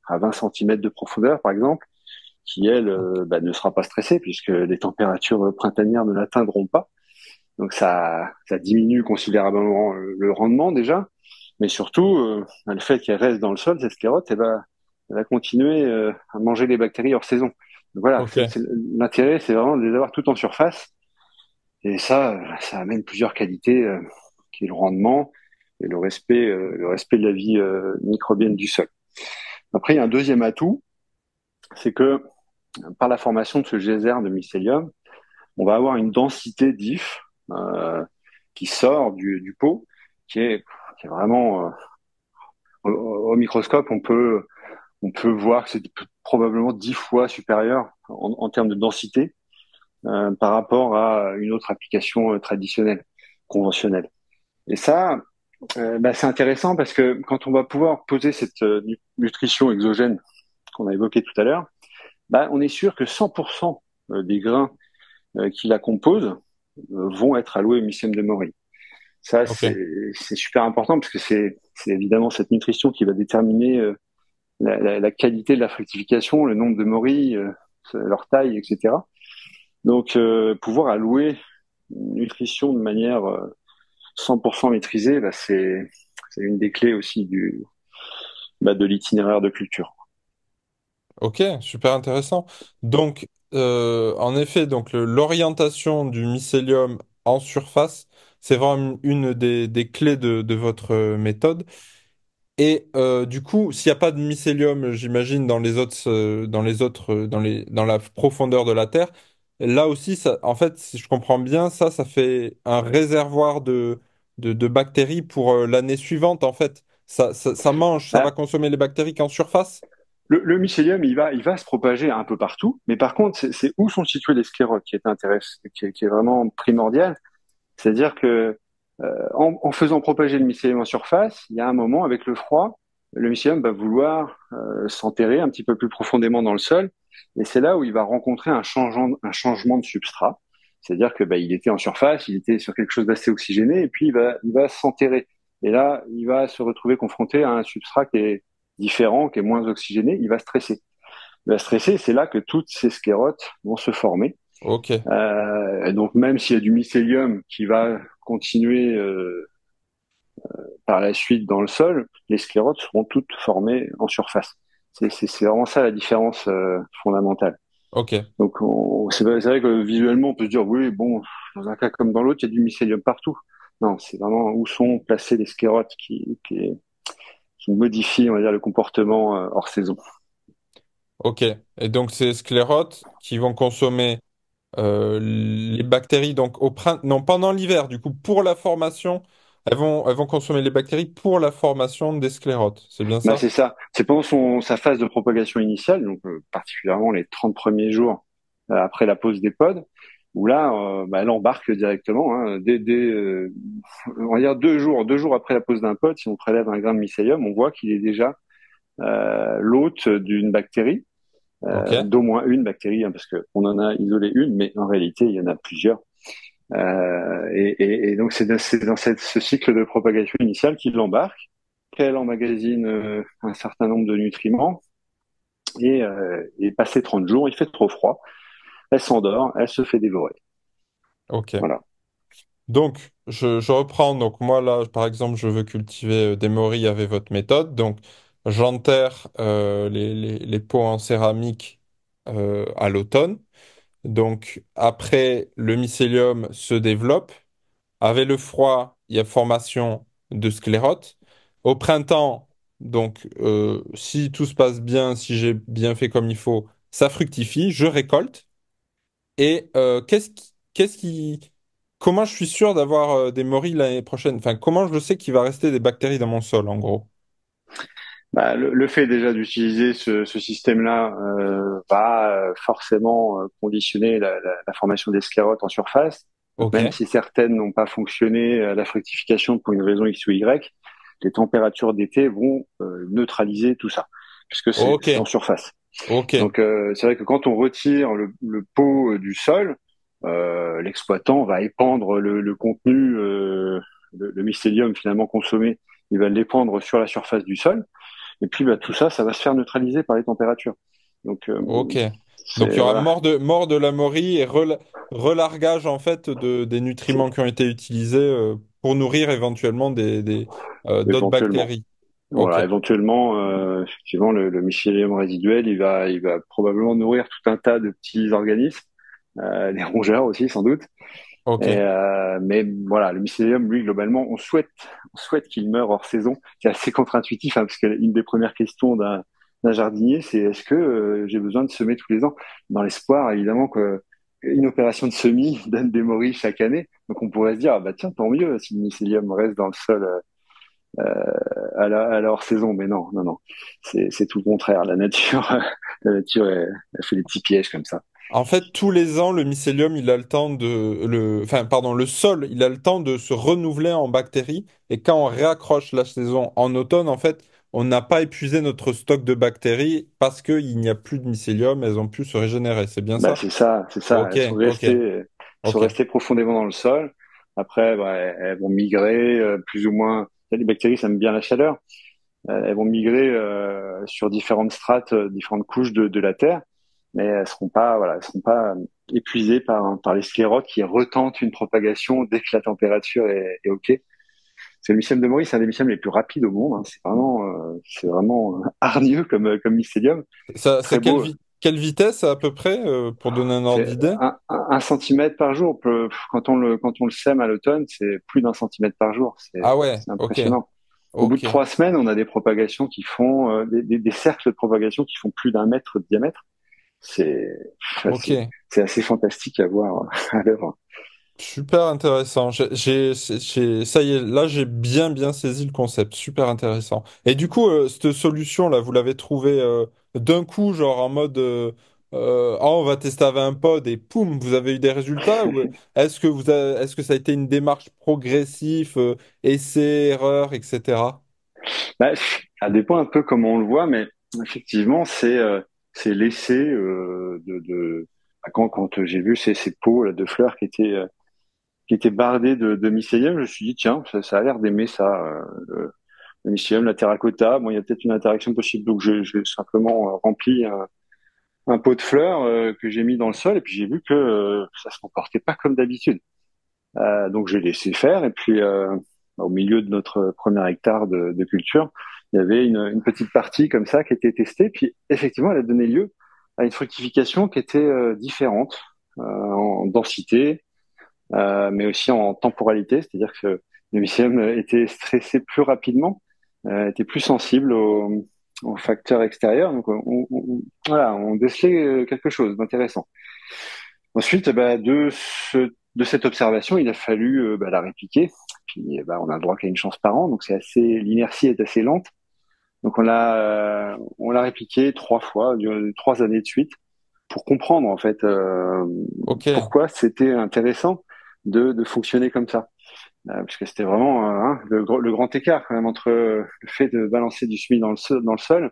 à 20 centimètres de profondeur, par exemple, qui, elle, ne sera pas stressée puisque les températures printanières ne l'atteindront pas. Donc, ça diminue considérablement le rendement déjà. Mais surtout, le fait qu'elle reste dans le sol, cette sclérote, elle va continuer à manger les bactéries hors saison. Donc voilà, ok. l'intérêt, c'est vraiment de les avoir toutes en surface. Et ça amène plusieurs qualités, qui est le rendement et le respect de la vie microbienne du sol. Après, il y a un deuxième atout, c'est que par la formation de ce geyser de mycélium, on va avoir une densité d'if qui sort du pot, qui est vraiment au microscope, on peut voir que c'est probablement 10 fois supérieur en termes de densité par rapport à une autre application traditionnelle, conventionnelle. Et ça, c'est intéressant parce que quand on va pouvoir poser cette nutrition exogène qu'on a évoquée tout à l'heure, on est sûr que 100% des grains qui la composent vont être alloués au mycélium de Maury. Ça, Ok. c'est super important parce que c'est évidemment cette nutrition qui va déterminer la qualité de la fructification, le nombre de morilles, leur taille, etc. Donc, pouvoir allouer une nutrition de manière 100% maîtrisée, c'est une des clés aussi de l'itinéraire de culture. Ok, super intéressant. Donc, en effet, donc l'orientation du mycélium en surface, c'est vraiment une des clés de votre méthode. Et du coup, s'il n'y a pas de mycélium, j'imagine, dans la profondeur de la Terre, là aussi, ça, en fait, si je comprends bien, ça fait un réservoir de bactéries pour l'année suivante, en fait. Ça mange, ça va Ah, consommer les bactéries qu'en surface? le mycélium, il va se propager un peu partout, mais par contre, c'est où sont situées les sclérotes qui est intéressant, qui est vraiment primordial. C'est-à-dire que En faisant propager le mycélium en surface, il y a un moment, avec le froid, le mycélium va vouloir s'enterrer un petit peu plus profondément dans le sol, et c'est là où il va rencontrer un changement de substrat. C'est-à-dire que il était en surface, il était sur quelque chose d'assez oxygéné, et puis il va s'enterrer. Et là, il va se retrouver confronté à un substrat qui est différent, qui est moins oxygéné. Il va stresser. Il va stresser, c'est là que toutes ces sclérotes vont se former. Ok, Donc même s'il y a du mycélium qui va continuer par la suite dans le sol, les sclérotes seront toutes formées en surface. C'est vraiment ça la différence fondamentale. ok, Donc c'est vrai que visuellement on peut se dire oui bon dans un cas comme dans l'autre il y a du mycélium partout. Non, c'est vraiment où sont placées les sclérotes qui modifient on va dire le comportement hors saison. ok. Et donc, ces sclérotes qui vont consommer les bactéries donc au printemps, non, pendant l'hiver, du coup, pour la formation, elles vont consommer les bactéries pour la formation des sclérotes. C'est bien ça? C'est ça. C'est pendant sa phase de propagation initiale, donc particulièrement les 30 premiers jours après la pose des pods, où là, elle embarque directement. Hein, on va dire 2 jours après la pose d'un pod, si on prélève un grain de mycélium, on voit qu'il est déjà l'hôte d'une bactérie, Ok, d'au moins une bactérie, hein, parce qu'on en a isolé une, mais en réalité, il y en a plusieurs. Et donc, c'est dans ce cycle de propagation initiale qu'il l'embarque, qu'elle emmagasine un certain nombre de nutriments, et passé 30 jours, il fait trop froid, elle s'endort, elle se fait dévorer. ok. Voilà. Donc, je reprends. Donc, moi, là, par exemple, je veux cultiver des morilles avec votre méthode. Donc, j'enterre les pots en céramique à l'automne. Donc, après, le mycélium se développe. Avec le froid, il y a formation de sclérotes. Au printemps, donc, si tout se passe bien, si j'ai bien fait comme il faut, ça fructifie, je récolte. Et comment je suis sûr d'avoir des morilles l'année prochaine? Enfin, comment je sais qu'il va rester des bactéries dans mon sol, en gros? Le fait déjà d'utiliser ce système-là va forcément conditionner la formation des sclérotes en surface. Donc, Ok, même si certaines n'ont pas fonctionné à la fructification pour une raison X ou Y, les températures d'été vont neutraliser tout ça, puisque ok, c'est en surface. ok, Donc c'est vrai que quand on retire le pot du sol, l'exploitant va épandre le contenu, le mycélium finalement consommé, il va l'épandre sur la surface du sol. Et puis tout ça, ça va se faire neutraliser par les températures. Donc ok. Donc, il y c'est aura voilà, mort de la morille et relargage, en fait, des nutriments qui ont été utilisés pour nourrir éventuellement d'autres éventuellement. bactéries. Ok, Voilà, éventuellement, effectivement, le mycélium résiduel, il va probablement nourrir tout un tas de petits organismes, les rongeurs aussi sans doute. ok, Mais voilà, le mycélium, lui, globalement, on souhaite qu'il meure hors saison. C'est assez contre-intuitif, hein, parce qu'une des premières questions d'un jardinier, c'est est-ce que j'ai besoin de semer tous les ans? Dans l'espoir, évidemment, que une opération de semis donne des morilles chaque année. Donc on pourrait se dire, ah bah tiens, tant mieux si le mycélium reste dans le sol à la hors saison. Mais non, non, non, c'est tout le contraire. La nature, la nature, elle fait des petits pièges comme ça. en fait, tous les ans, le mycélium, il a le temps enfin, pardon, le sol, il a le temps de se renouveler en bactéries. Et quand on réaccroche la saison en automne, en fait, on n'a pas épuisé notre stock de bactéries parce qu'il n'y a plus de mycélium, elles ont pu se régénérer. C'est bien ça? C'est ça. Ok, ok, Elles sont ok, restées profondément dans le sol. Après, elles vont migrer plus ou moins. Les bactéries, ça aime bien la chaleur. Elles vont migrer sur différentes strates, différentes couches de la terre, mais elles seront pas épuisées par les sclérotes qui retentent une propagation dès que la température est OK. C'est le mycélium de Maurice, c'est un des mycéliums les plus rapides au monde. Hein. C'est vraiment hargneux comme mycélium. C'est Très beau. quelle vitesse à peu près, pour donner un ordre C'est d'idée? un centimètre par jour. Quand on le sème à l'automne, c'est plus d'un centimètre par jour. Ah ouais, C'est ok, impressionnant. Au bout de ok, 3 semaines, on a des propagations qui font des cercles de propagation qui font plus d'1 mètre de diamètre. C'est enfin, ok. c'est assez fantastique à voir à l'œuvre. Super intéressant. Ça y est, là j'ai bien saisi le concept. Super intéressant. Et du coup, cette solution-là, vous l'avez trouvée d'un coup, genre en mode on va tester avec un pod et poum, vous avez eu des résultats? Ou est-ce que ça a été une démarche progressive, essai, erreur, etc. Bah, ça dépend un peu comment on le voit, mais effectivement, c'est l'essai quand j'ai vu ces pots là, de fleurs qui étaient bardés de mycélium, je me suis dit tiens, ça a l'air d'aimer ça, le mycélium, la terracotta. Bon, il y a peut-être une interaction possible, donc j'ai simplement rempli un pot de fleurs que j'ai mis dans le sol, et puis j'ai vu que ça se comportait pas comme d'habitude. Donc j'ai laissé faire, et puis au milieu de notre premier hectare de culture, il y avait une petite partie comme ça qui était testée, puis effectivement, elle a donné lieu à une fructification qui était différente en densité, mais aussi en temporalité, c'est-à-dire que le mycélium était stressé plus rapidement, était plus sensible aux facteurs extérieurs, donc voilà, on décelait quelque chose d'intéressant. Ensuite, bah, de cette observation, il a fallu la répliquer. Puis, on a le droit qu'à une chance par an, donc l'inertie est assez lente. Donc, on l'a répliqué 3 fois, durant 3 années de suite, pour comprendre en fait Ok, pourquoi c'était intéressant de fonctionner comme ça. Parce que c'était vraiment le grand écart quand même entre le fait de balancer du semis dans le sol,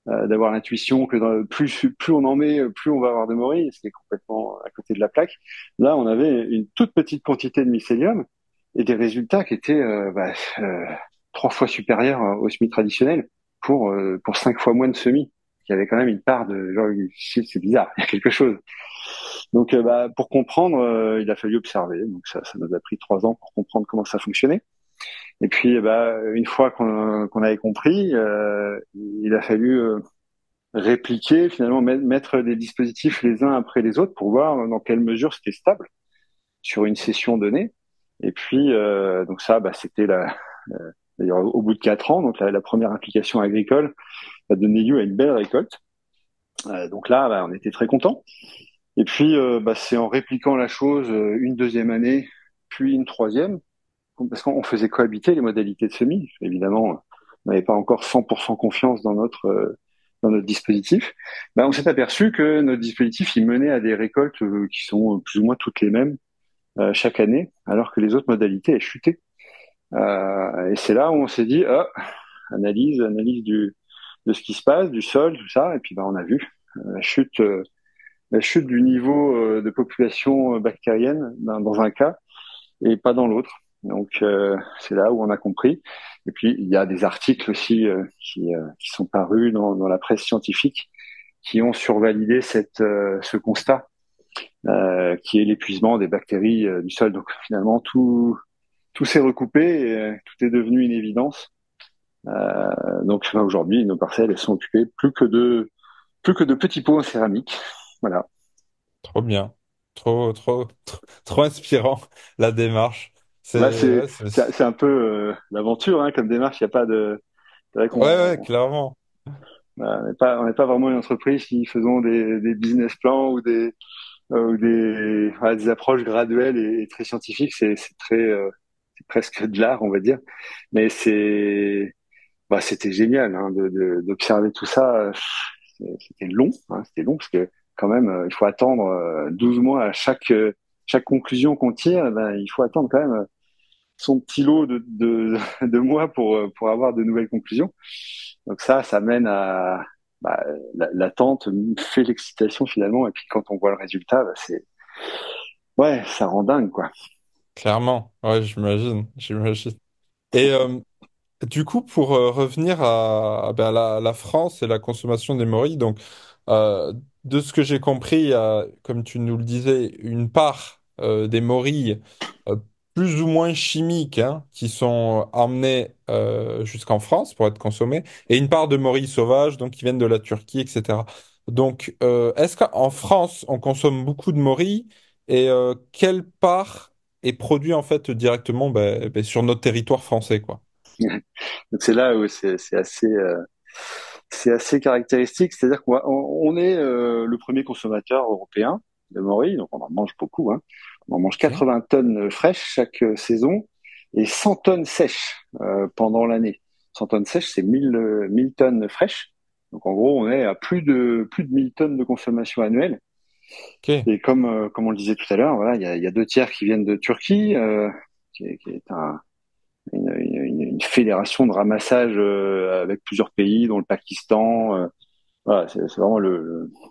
d'avoir l'intuition que plus on en met, plus on va avoir de morilles, ce qui est complètement à côté de la plaque. Là, on avait une toute petite quantité de mycélium et des résultats qui étaient 3 fois supérieurs au semis traditionnel pour 5 fois moins de semis. Il y avait quand même une part de genre, c'est bizarre, il y a quelque chose. Donc, pour comprendre, il a fallu observer. Donc, ça nous a pris 3 ans pour comprendre comment ça fonctionnait. Et puis, une fois qu'on avait compris, il a fallu répliquer, finalement mettre des dispositifs les uns après les autres pour voir dans quelle mesure c'était stable sur une session donnée. Et puis, donc ça, c'était d'ailleurs au bout de 4 ans, donc la première application agricole a donné lieu à une belle récolte. Donc là, on était très contents. Et puis, c'est en répliquant la chose une deuxième année, puis une troisième, parce qu'on faisait cohabiter les modalités de semis. Évidemment, on n'avait pas encore 100% confiance dans notre dispositif. On s'est aperçu que notre dispositif, il menait à des récoltes qui sont plus ou moins toutes les mêmes chaque année, alors que les autres modalités, elles chutaient. Et c'est là où on s'est dit, analyse de ce qui se passe, du sol, tout ça. Et puis, on a vu la chute, euh, la chute du niveau de population bactérienne dans un cas et pas dans l'autre. Donc c'est là où on a compris. Et puis il y a des articles aussi qui sont parus dans la presse scientifique qui ont survalidé ce constat qui est l'épuisement des bactéries du sol. Donc finalement tout s'est recoupé et tout est devenu une évidence. Donc aujourd'hui nos parcelles elles sont occupées plus que de petits pots en céramique. Voilà. trop bien. Trop inspirant, la démarche. Bah, C'est, ouais, c'est... c'est un peu l'aventure comme démarche. Il y a pas de c'est vrai Ouais, ouais, qu'on clairement. on n'est pas vraiment une entreprise qui faisons des business plans ou des approches graduelles et très scientifiques. C'est presque de l'art, on va dire. Mais c'était génial d'observer tout ça. C'était long, c'était long parce que quand même, il faut attendre 12 mois à chaque conclusion qu'on tire. Il faut attendre quand même son petit lot de mois pour avoir de nouvelles conclusions. Donc ça mène à l'attente fait l'excitation finalement. Et puis quand on voit le résultat, ouais, ça rend dingue quoi. Clairement. Ouais, j'imagine. Et du coup, pour revenir à la France et la consommation des morilles, donc euh, de ce que j'ai compris, il y a, comme tu nous le disais, une part des morilles euh, plus ou moins chimiques hein, qui sont emmenées jusqu'en France pour être consommées, et une part de morilles sauvages, donc qui viennent de la Turquie, etc. Donc, est-ce qu'en France, on consomme beaucoup de morilles et quelle part est produite en fait directement sur notre territoire français, quoi? Donc c'est là où c'est assez caractéristique, c'est-à-dire on est le premier consommateur européen de morilles, donc on en mange beaucoup. On en mange Ok. 80 tonnes fraîches chaque saison et 100 tonnes sèches pendant l'année. 100 tonnes sèches, c'est 1000 tonnes fraîches. Donc en gros, on est à plus de 1000 tonnes de consommation annuelle. Ok. Et comme on le disait tout à l'heure, voilà, il y a deux tiers qui viennent de Turquie, qui est une fédération de ramassage avec plusieurs pays, dont le Pakistan. Voilà, c'est vraiment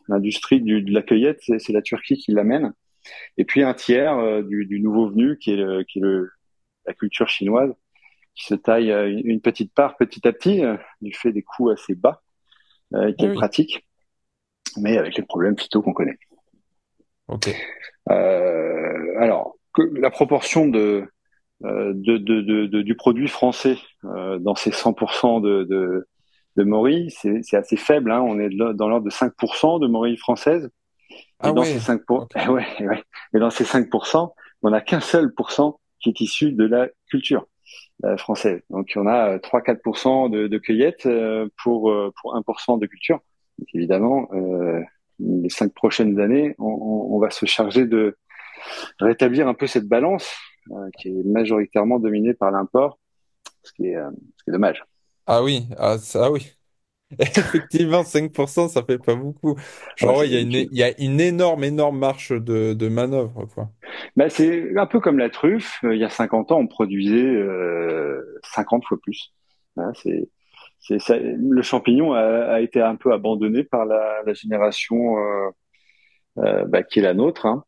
l'industrie de la cueillette, c'est la Turquie qui l'amène. Et puis un tiers du nouveau venu, qui est la culture chinoise, qui se taille une petite part petit à petit, du fait des coûts assez bas, qui Eh est oui. pratique, mais avec les problèmes phyto qu'on connaît. Ok. Alors, la proportion du produit français dans ces 100% de morilles, c'est assez faible. Hein. On est dans l'ordre de 5% de morilles françaises. Et Ah dans ces ouais. 5%, Ok. ouais, ouais. Et dans ces 5%, on n'a qu'un seul pourcent qui est issu de la culture française. Donc on a 3-4% de cueillette pour 1% de culture. Donc évidemment, les 5 prochaines années, on va se charger de rétablir un peu cette balance qui est majoritairement dominée par l'import, ce qui est dommage. Ah oui. Ah oui. Effectivement, 5%, ça fait pas beaucoup. Ah bah, Genre, ouais, il y a une énorme marge de manœuvre, quoi. c'est un peu comme la truffe. Il y a 50 ans, on produisait 50 fois plus. Hein, le champignon a été un peu abandonné par la génération qui est la nôtre. Hein.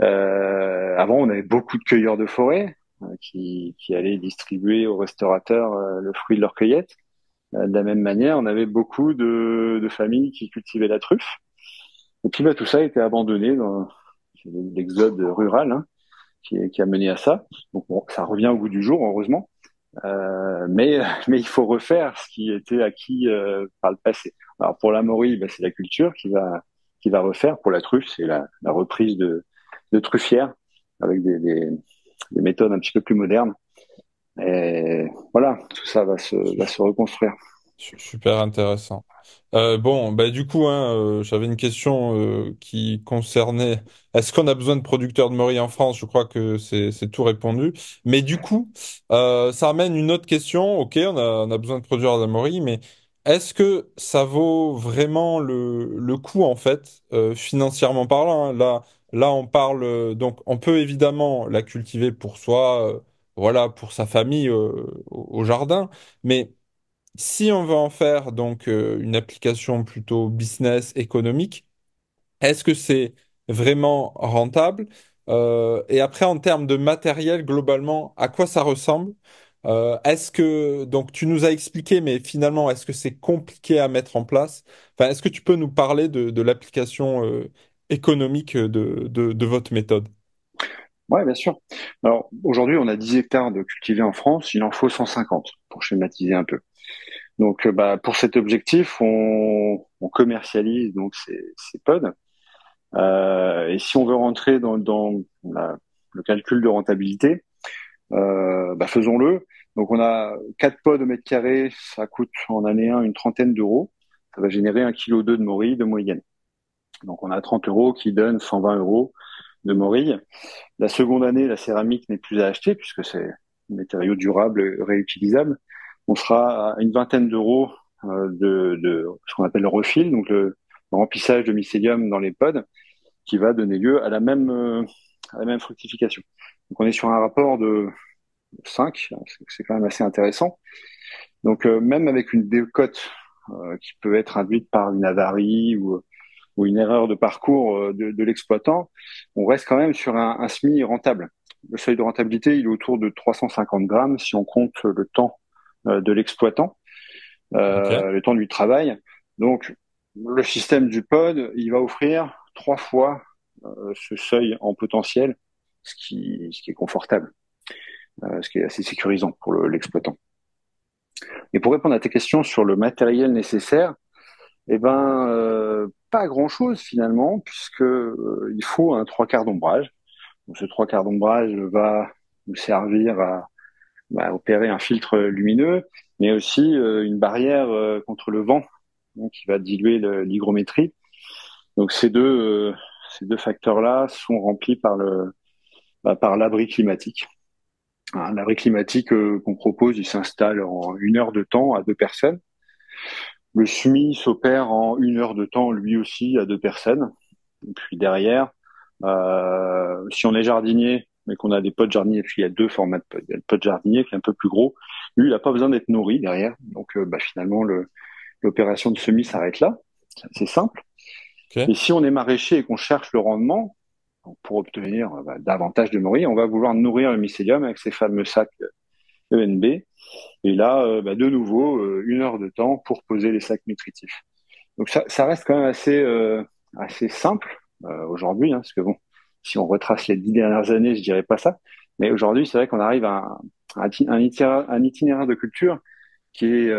Avant, on avait beaucoup de cueilleurs de forêt qui allaient distribuer aux restaurateurs le fruit de leur cueillette. De la même manière, on avait beaucoup de familles qui cultivaient la truffe. Et puis, tout ça a été abandonné dans l'exode rural, hein, qui a mené à ça. Donc, bon, ça revient au goût du jour, heureusement. Mais il faut refaire ce qui était acquis par le passé. Alors, pour la morille, c'est la culture qui va refaire. Pour la truffe, c'est la reprise de truffières avec des méthodes un petit peu plus modernes. Et voilà, tout ça va se reconstruire. Super intéressant. Bon, bah du coup, hein, j'avais une question qui concernait est-ce qu'on a besoin de producteurs de morilles en France? Je crois que c'est tout répondu. Mais du coup, ça amène une autre question. Ok, on a besoin de producteurs de morilles, mais est-ce que ça vaut vraiment le coup en fait, financièrement parlant, hein? Là, on parle donc on peut évidemment la cultiver pour soi, voilà, pour sa famille au jardin, mais si on veut en faire donc une application plutôt business économique, est-ce que c'est vraiment rentable? Et après, en termes de matériel, globalement, à quoi ça ressemble? Est-ce que, donc tu nous as expliqué, mais finalement, est-ce que c'est compliqué à mettre en place? Enfin, est-ce que tu peux nous parler de l'application économique de votre méthode? Ouais, bien sûr. Alors, aujourd'hui, on a 10 hectares de cultivés en France. Il en faut 150 pour schématiser un peu. Donc, pour cet objectif, on commercialise donc ces pods. Et si on veut rentrer dans le calcul de rentabilité, faisons-le. Donc, on a 4 pods au mètre carré. Ça coûte en année 1 une trentaine d'euros. Ça va générer 1,2 kg de morille de moyenne. Donc, on a 30 euros qui donnent 120 euros de morille. La seconde année, la céramique n'est plus à acheter puisque c'est un matériau durable, réutilisable. On sera à une vingtaine d'euros de ce qu'on appelle le refill, donc le remplissage de mycélium dans les pods, qui va donner lieu à la même fructification. Donc on est sur un rapport de 5, c'est quand même assez intéressant. Donc même avec une décote qui peut être induite par une avarie ou une erreur de parcours de l'exploitant, on reste quand même sur un SMI rentable. Le seuil de rentabilité, il est autour de 350 grammes si on compte le temps de l'exploitant, Ok. le temps du travail. Donc, le système du pod, il va offrir 3 fois ce seuil en potentiel, ce qui est confortable, ce qui est assez sécurisant pour l'exploitant. Et pour répondre à tes questions sur le matériel nécessaire, eh ben, pas grand-chose finalement, puisque il faut un 3/4 d'ombrage. Donc, ce 3/4 d'ombrage va nous servir à opérer un filtre lumineux, mais aussi une barrière contre le vent, hein, qui va diluer l'hygrométrie. Donc ces deux facteurs-là sont remplis par l'abri climatique. L'abri climatique qu'on propose, il s'installe en 1 heure de temps à 2 personnes. Le SMI s'opère en 1 heure de temps, lui aussi, à deux personnes. Et puis derrière, si on est jardinier, mais qu'on a des potes jardiniers, puis il y a deux formats de potes. Il y a le pote jardinier qui est un peu plus gros. Lui, il n'a pas besoin d'être nourri derrière. Donc, finalement, l'opération de semis s'arrête là. C'est simple. Et Ok. si on est maraîcher et qu'on cherche le rendement, pour obtenir davantage de nourris, on va vouloir nourrir le mycélium avec ces fameux sacs ENB. Et là, de nouveau, 1 heure de temps pour poser les sacs nutritifs. Donc ça reste quand même assez simple aujourd'hui, hein, parce que bon, si on retrace les 10 dernières années, je dirais pas ça. Mais aujourd'hui, c'est vrai qu'on arrive à un itinéraire de culture qui est,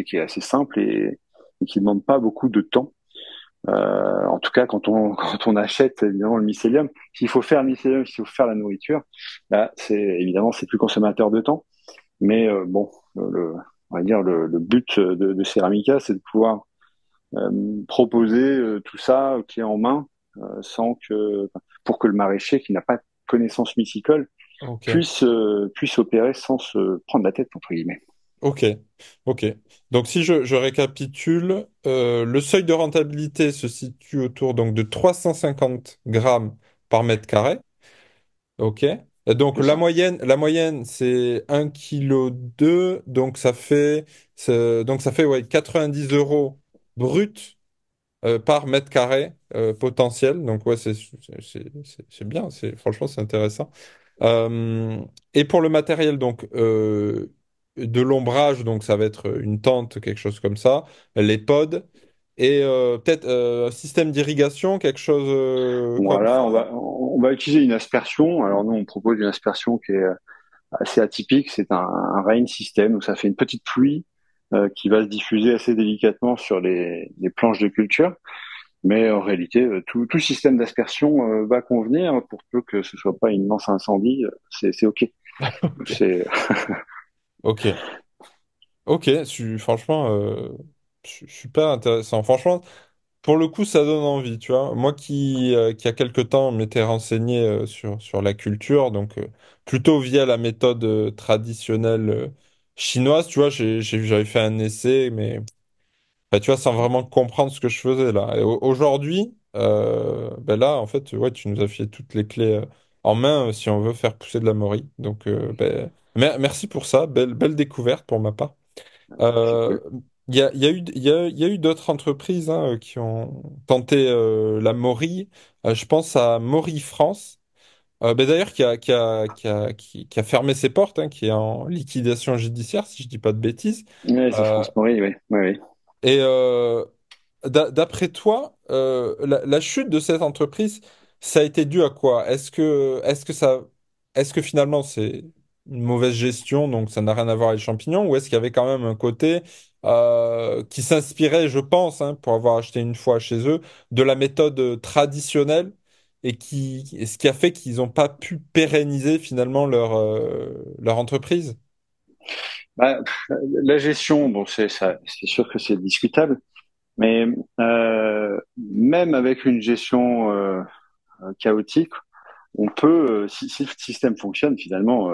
qui est assez simple et qui ne demande pas beaucoup de temps. En tout cas, quand on achète évidemment le mycélium, s'il faut faire le mycélium, s'il faut faire la nourriture, là, c'est plus consommateur de temps. Mais on va dire le but de Ceramica, c'est de pouvoir euh, proposer tout ça clé en main, sans que, pour que le maraîcher qui n'a pas de connaissance mycicole Ok. puisse opérer sans se prendre la tête entre guillemets. Ok. Ok. Donc si je récapitule, le seuil de rentabilité se situe autour donc de 350 grammes par mètre carré. Ok. Et donc C'est ça. la moyenne c'est 1,2 kg, donc ça fait ouais, 90 euros brut par mètre carré potentiel. Donc ouais, c'est bien, franchement c'est intéressant. Euh, et pour le matériel, donc de l'ombrage, donc ça va être une tente, quelque chose comme ça, les pods, et peut-être un système d'irrigation, quelque chose comme Voilà, ça. on va utiliser une aspersion. Alors nous, on propose une aspersion qui est assez atypique. C'est un rain system où ça fait une petite pluie qui va se diffuser assez délicatement sur les planches de culture. Mais en réalité, tout système d'aspersion va convenir pour peu que ce soit pas une immense incendie. C'est OK. Ok, C'est ok, ok, franchement, super intéressant. Franchement, pour le coup, ça donne envie, tu vois. Moi qui a quelque temps m'étais renseigné sur la culture, donc plutôt via la méthode traditionnelle chinoise, tu vois, j'avais fait un essai, mais bah, tu vois, sans vraiment comprendre ce que je faisais là. Et aujourd'hui, ben là, en fait, ouais, tu nous as fait toutes les clés en main si on veut faire pousser de la morue. Donc, merci pour ça. Belle découverte pour ma part. c'est Euh, cool. il y a eu d'autres entreprises hein, qui ont tenté la Mori. Je pense à Mori France. Ben d'ailleurs, qui a fermé ses portes, hein, qui est en liquidation judiciaire, si je dis pas de bêtises. Ouais, c'est Euh, France Maury, oui. Ouais, ouais. et d'après toi, la chute de cette entreprise, ça a été dû à quoi? Est-ce que finalement c'est une mauvaise gestion, donc ça n'a rien à voir avec les champignons, ou est-ce qu'il y avait quand même un côté qui s'inspirait, je pense, hein, pour avoir acheté une fois chez eux, de la méthode traditionnelle et ce qui a fait qu'ils n'ont pas pu pérenniser finalement leur entreprise? Bah, la gestion, bon, c'est sûr que c'est discutable, mais même avec une gestion chaotique, on peut, si le système fonctionne, finalement,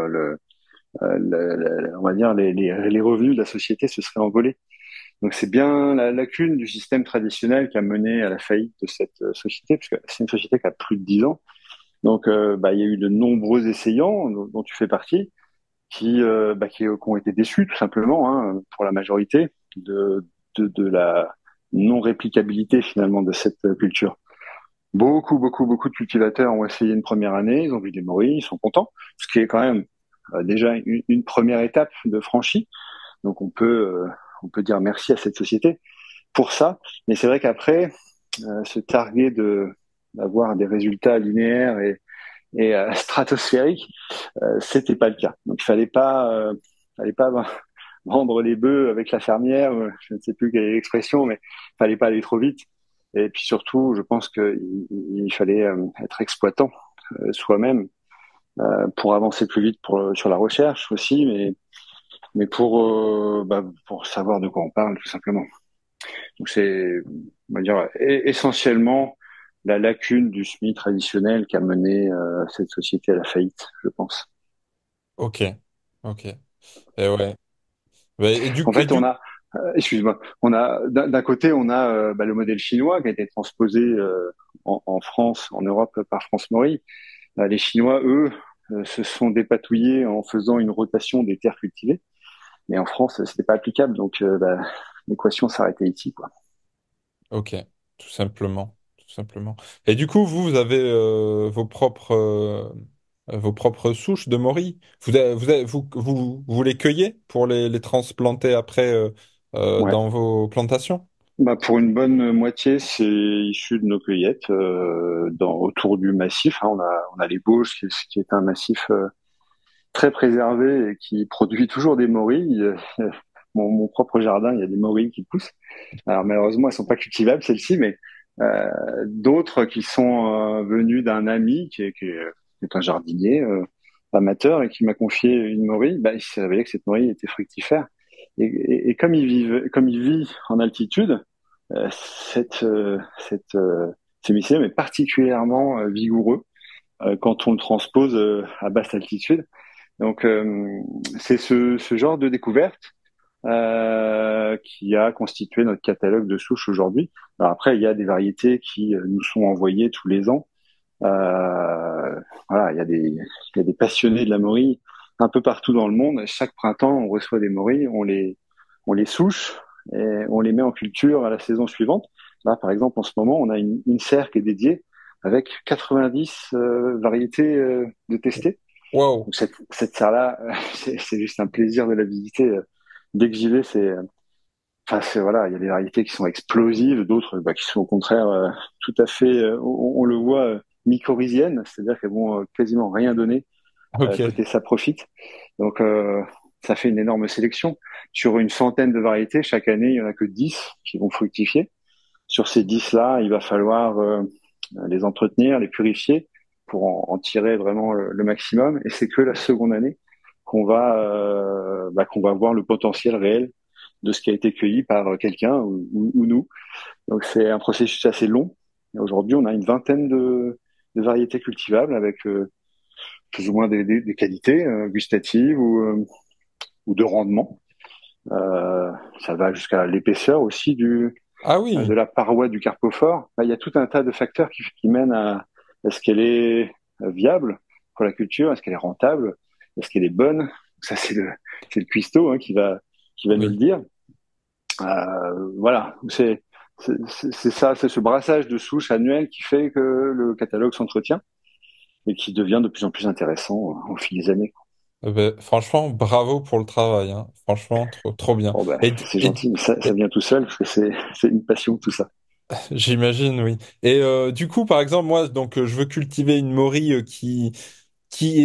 on va dire les revenus de la société se seraient envolés. Donc c'est bien la lacune du système traditionnel qui a mené à la faillite de cette société, puisque c'est une société qui a plus de 10 ans. Donc il y a eu de nombreux essayants, dont tu fais partie, qui ont été déçus tout simplement, hein, pour la majorité, de la non-réplicabilité finalement de cette culture. Beaucoup de cultivateurs ont essayé une première année, ils ont vu des morilles, ils sont contents, ce qui est quand même déjà une première étape de franchie. Donc on peut dire merci à cette société pour ça. Mais c'est vrai qu'après, se targuer d'avoir des résultats linéaires et stratosphériques, c'était pas le cas. Donc fallait pas vendre les bœufs avec la fermière. Je ne sais plus quelle est l'expression, mais fallait pas aller trop vite. Et puis surtout, je pense qu'il fallait être exploitant soi-même pour avancer plus vite sur la recherche aussi, mais pour savoir de quoi on parle tout simplement. Donc c'est, on va dire, essentiellement la lacune du SMI traditionnel qui a mené cette société à la faillite, je pense. Ok, ok. Et ouais. Ouais, et du En coup, fait, on a, Excuse-moi. On a d'un côté, on a le modèle chinois qui a été transposé en France, en Europe par France Maury. Les Chinois, eux, se sont dépatouillés en faisant une rotation des terres cultivées. Mais en France, c'était pas applicable, donc l'équation s'arrêtait ici, quoi. Ok, tout simplement, tout simplement. Et du coup, vous avez vos propres souches de morilles. Vous les cueillez pour les transplanter après Ouais. dans vos plantations? Pour une bonne moitié, c'est issu de nos cueillettes autour du massif. Hein. On a les Bauges, qui est un massif très préservé et qui produit toujours des morilles. Mon propre jardin, il y a des morilles qui poussent. Alors malheureusement, elles sont pas cultivables celles-ci, mais d'autres qui sont venus d'un ami qui est un jardinier amateur et qui m'a confié une morille. Il s'est révélé que cette morille était fructifère. Et comme il vit en altitude, euh, cette, euh, cette, ce mycélium est particulièrement vigoureux quand on le transpose à basse altitude. Donc c'est ce genre de découverte qui a constitué notre catalogue de souches aujourd'hui. Alors après, il y a des variétés qui nous sont envoyées tous les ans. Voilà, il y a des passionnés de la morille un peu partout dans le monde. Chaque printemps, on reçoit des morilles, on les souche et on les met en culture à la saison suivante. Là, par exemple, en ce moment, on a une serre qui est dédiée avec 90 variétés de tester. Wow, Donc cette serre-là, c'est juste un plaisir de la visiter. Dès que j'y vais, voilà, il y a des variétés qui sont explosives, d'autres qui sont au contraire tout à fait, on le voit, mycorhiziennes, c'est-à-dire qu'elles vont quasiment rien donner ok. côté ça profite. Donc ça fait une énorme sélection. Sur une centaine de variétés, chaque année, il y en a que 10 qui vont fructifier. Sur ces 10-là, il va falloir les entretenir, les purifier pour en tirer vraiment le maximum. Et c'est que la seconde année qu'on va voir le potentiel réel de ce qui a été cueilli par quelqu'un ou nous. Donc c'est un processus assez long. Et aujourd'hui, on a une vingtaine de variétés cultivables avec plus ou moins des qualités gustatives ou de rendement. Euh, Ça va jusqu'à l'épaisseur aussi Ah de oui, la paroi du carpophore. Là, il y a tout un tas de facteurs qui mènent à est-ce qu'elle est viable pour la culture, est-ce qu'elle est rentable, est-ce qu'elle est bonne. Ça, c'est le cuistot hein, qui va nous le oui. dire. Voilà, c'est ça, c'est ce brassage de souches annuelles qui fait que le catalogue s'entretient et qui devient de plus en plus intéressant au fil des années. Ben, franchement, bravo pour le travail, hein. Franchement, trop, trop bien. Bon ben, c'est Et, gentil, mais ça vient tout seul parce que c'est une passion tout ça. j'imagine, oui. Et du coup, par exemple, moi, donc, je veux cultiver une morille qui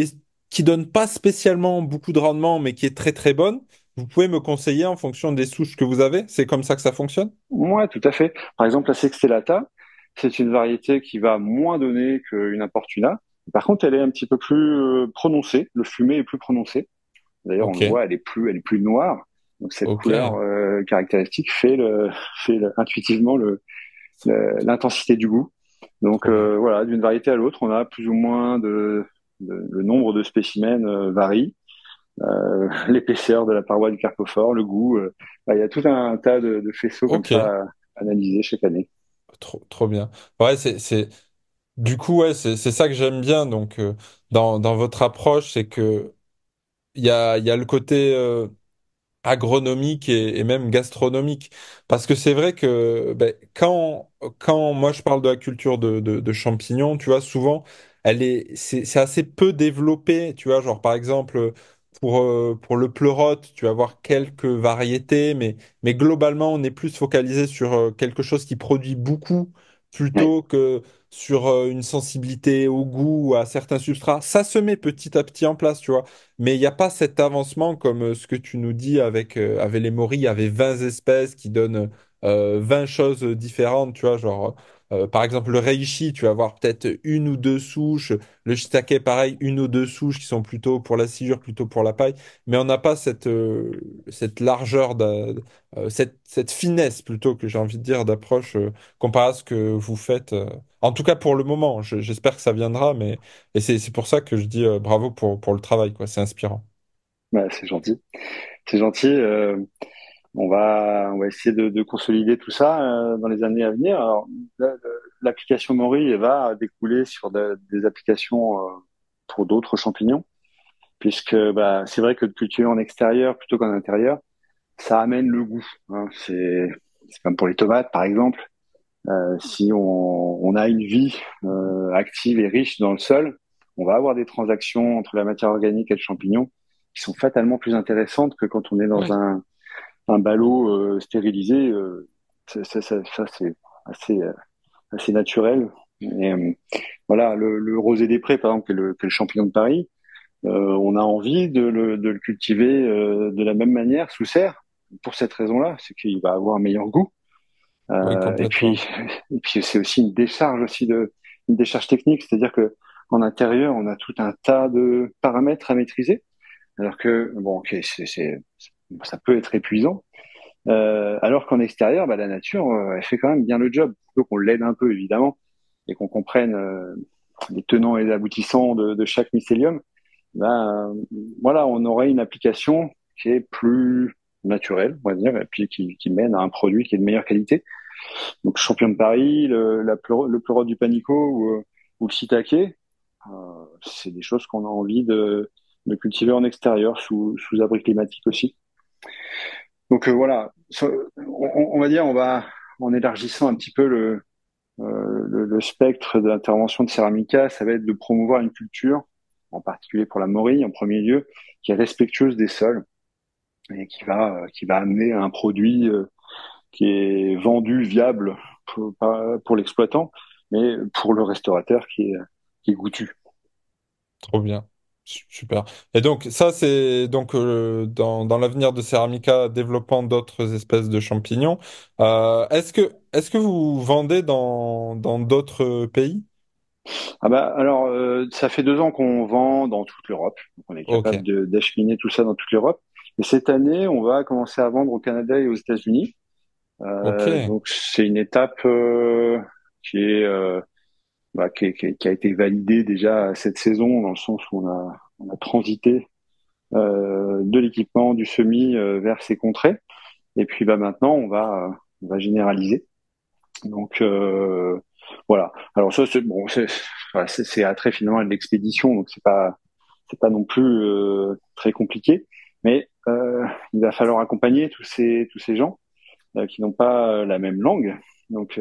est, qui donne pas spécialement beaucoup de rendement, mais qui est très très bonne. Vous pouvez me conseiller en fonction des souches que vous avez? C'est comme ça que ça fonctionne? Ouais, tout à fait. Par exemple, la Sextellata, c'est une variété qui va moins donner qu'une Importuna. Par contre, elle est un petit peu plus prononcée. Le fumet est plus prononcé. D'ailleurs, on Ok, le voit, elle est plus noire. Donc cette ok, couleur caractéristique intuitivement l'intensité du goût. Donc trop bien. voilà, d'une variété à l'autre, on a plus ou moins le nombre de spécimens varie, l'épaisseur de la paroi du carpophore, le goût. Il y a tout un tas de faisceaux comme Ok, ça à analyser chaque année. trop, trop bien. Ouais, du coup, ouais, c'est ça que j'aime bien. Donc, dans votre approche, c'est que il y a le côté agronomique et même gastronomique. Parce que c'est vrai que ben, quand moi je parle de la culture de champignons, tu vois, souvent, c'est assez peu développé, tu vois, genre par exemple, pour le pleurote, tu vas avoir quelques variétés, mais globalement, on est plus focalisé sur quelque chose qui produit beaucoup Ouais, plutôt que sur une sensibilité au goût, ou à certains substrats. Ça se met petit à petit en place, tu vois. Mais il n'y a pas cet avancement comme ce que tu nous dis avec les morilles, il y avait 20 espèces qui donnent 20 choses différentes, tu vois, genre par exemple le reishi, tu vas avoir peut-être une ou deux souches, le shiitake pareil, une ou deux souches qui sont plutôt pour la sciure, plutôt pour la paille, mais on n'a pas cette largeur, cette finesse plutôt que j'ai envie de dire d'approche comparé à ce que vous faites. En tout cas pour le moment, j'espère que ça viendra, mais et c'est pour ça que je dis bravo pour le travail, quoi. C'est inspirant. c'est gentil. C'est gentil. On va essayer de consolider tout ça dans les années à venir. Alors, l'application Mori elle va découler sur des applications pour d'autres champignons, puisque bah, c'est vrai que de cultiver en extérieur plutôt qu'en intérieur, ça amène le goût. Hein. C'est comme pour les tomates, par exemple. Si on a une vie active et riche dans le sol, on va avoir des transactions entre la matière organique et le champignon qui sont fatalement plus intéressantes que quand on est dans Ouais. un ballot stérilisé. Ça, c'est assez, assez naturel. Et voilà, le rosé des prés, par exemple, que le champignon de Paris, on a envie de le cultiver de la même manière sous serre. Pour cette raison-là, c'est qu'il va avoir un meilleur goût. Oui, Et puis, complètement. et puis c'est aussi une décharge technique, c'est-à-dire que en intérieur, on a tout un tas de paramètres à maîtriser, alors que bon, ok, ça peut être épuisant. Alors qu'en extérieur, bah, la nature, elle fait quand même bien le job. Il faut qu'on l'aide un peu évidemment et qu'on comprenne les tenants et les aboutissants de chaque mycélium. Ben, voilà, on aurait une application qui est plus naturelle, on va dire, et puis qui mène à un produit qui est de meilleure qualité. Donc champion de Paris, le pleurote du panico ou le shiitake, c'est des choses qu'on a envie de cultiver en extérieur sous abri climatique aussi. Donc voilà, on va dire, en élargissant un petit peu le spectre de l'intervention de Ceramica, ça va être de promouvoir une culture, en particulier pour la morille en premier lieu, qui est respectueuse des sols et qui va amener à un produit qui est vendu, viable pas pour l'exploitant, mais pour le restaurateur qui est goûtu. Trop bien. Super. Et donc, ça, c'est donc dans l'avenir de Ceramica, développant d'autres espèces de champignons. Est-ce que vous vendez dans d'autres pays? Ah bah alors ça fait 2 ans qu'on vend dans toute l'Europe, donc on est Ok. capable d'acheminer tout ça dans toute l'Europe. Et cette année, on va commencer à vendre au Canada et aux États-Unis. Ok. Donc c'est une étape qui est qui a été validée déjà cette saison dans le sens où on a transité de l'équipement du semis vers ces contrées. Et puis bah maintenant on va généraliser. Donc voilà. Alors ça c'est bon, voilà, c'est attrait finalement à de l'expédition, donc c'est pas non plus très compliqué. Mais il va falloir accompagner tous ces gens qui n'ont pas la même langue. Donc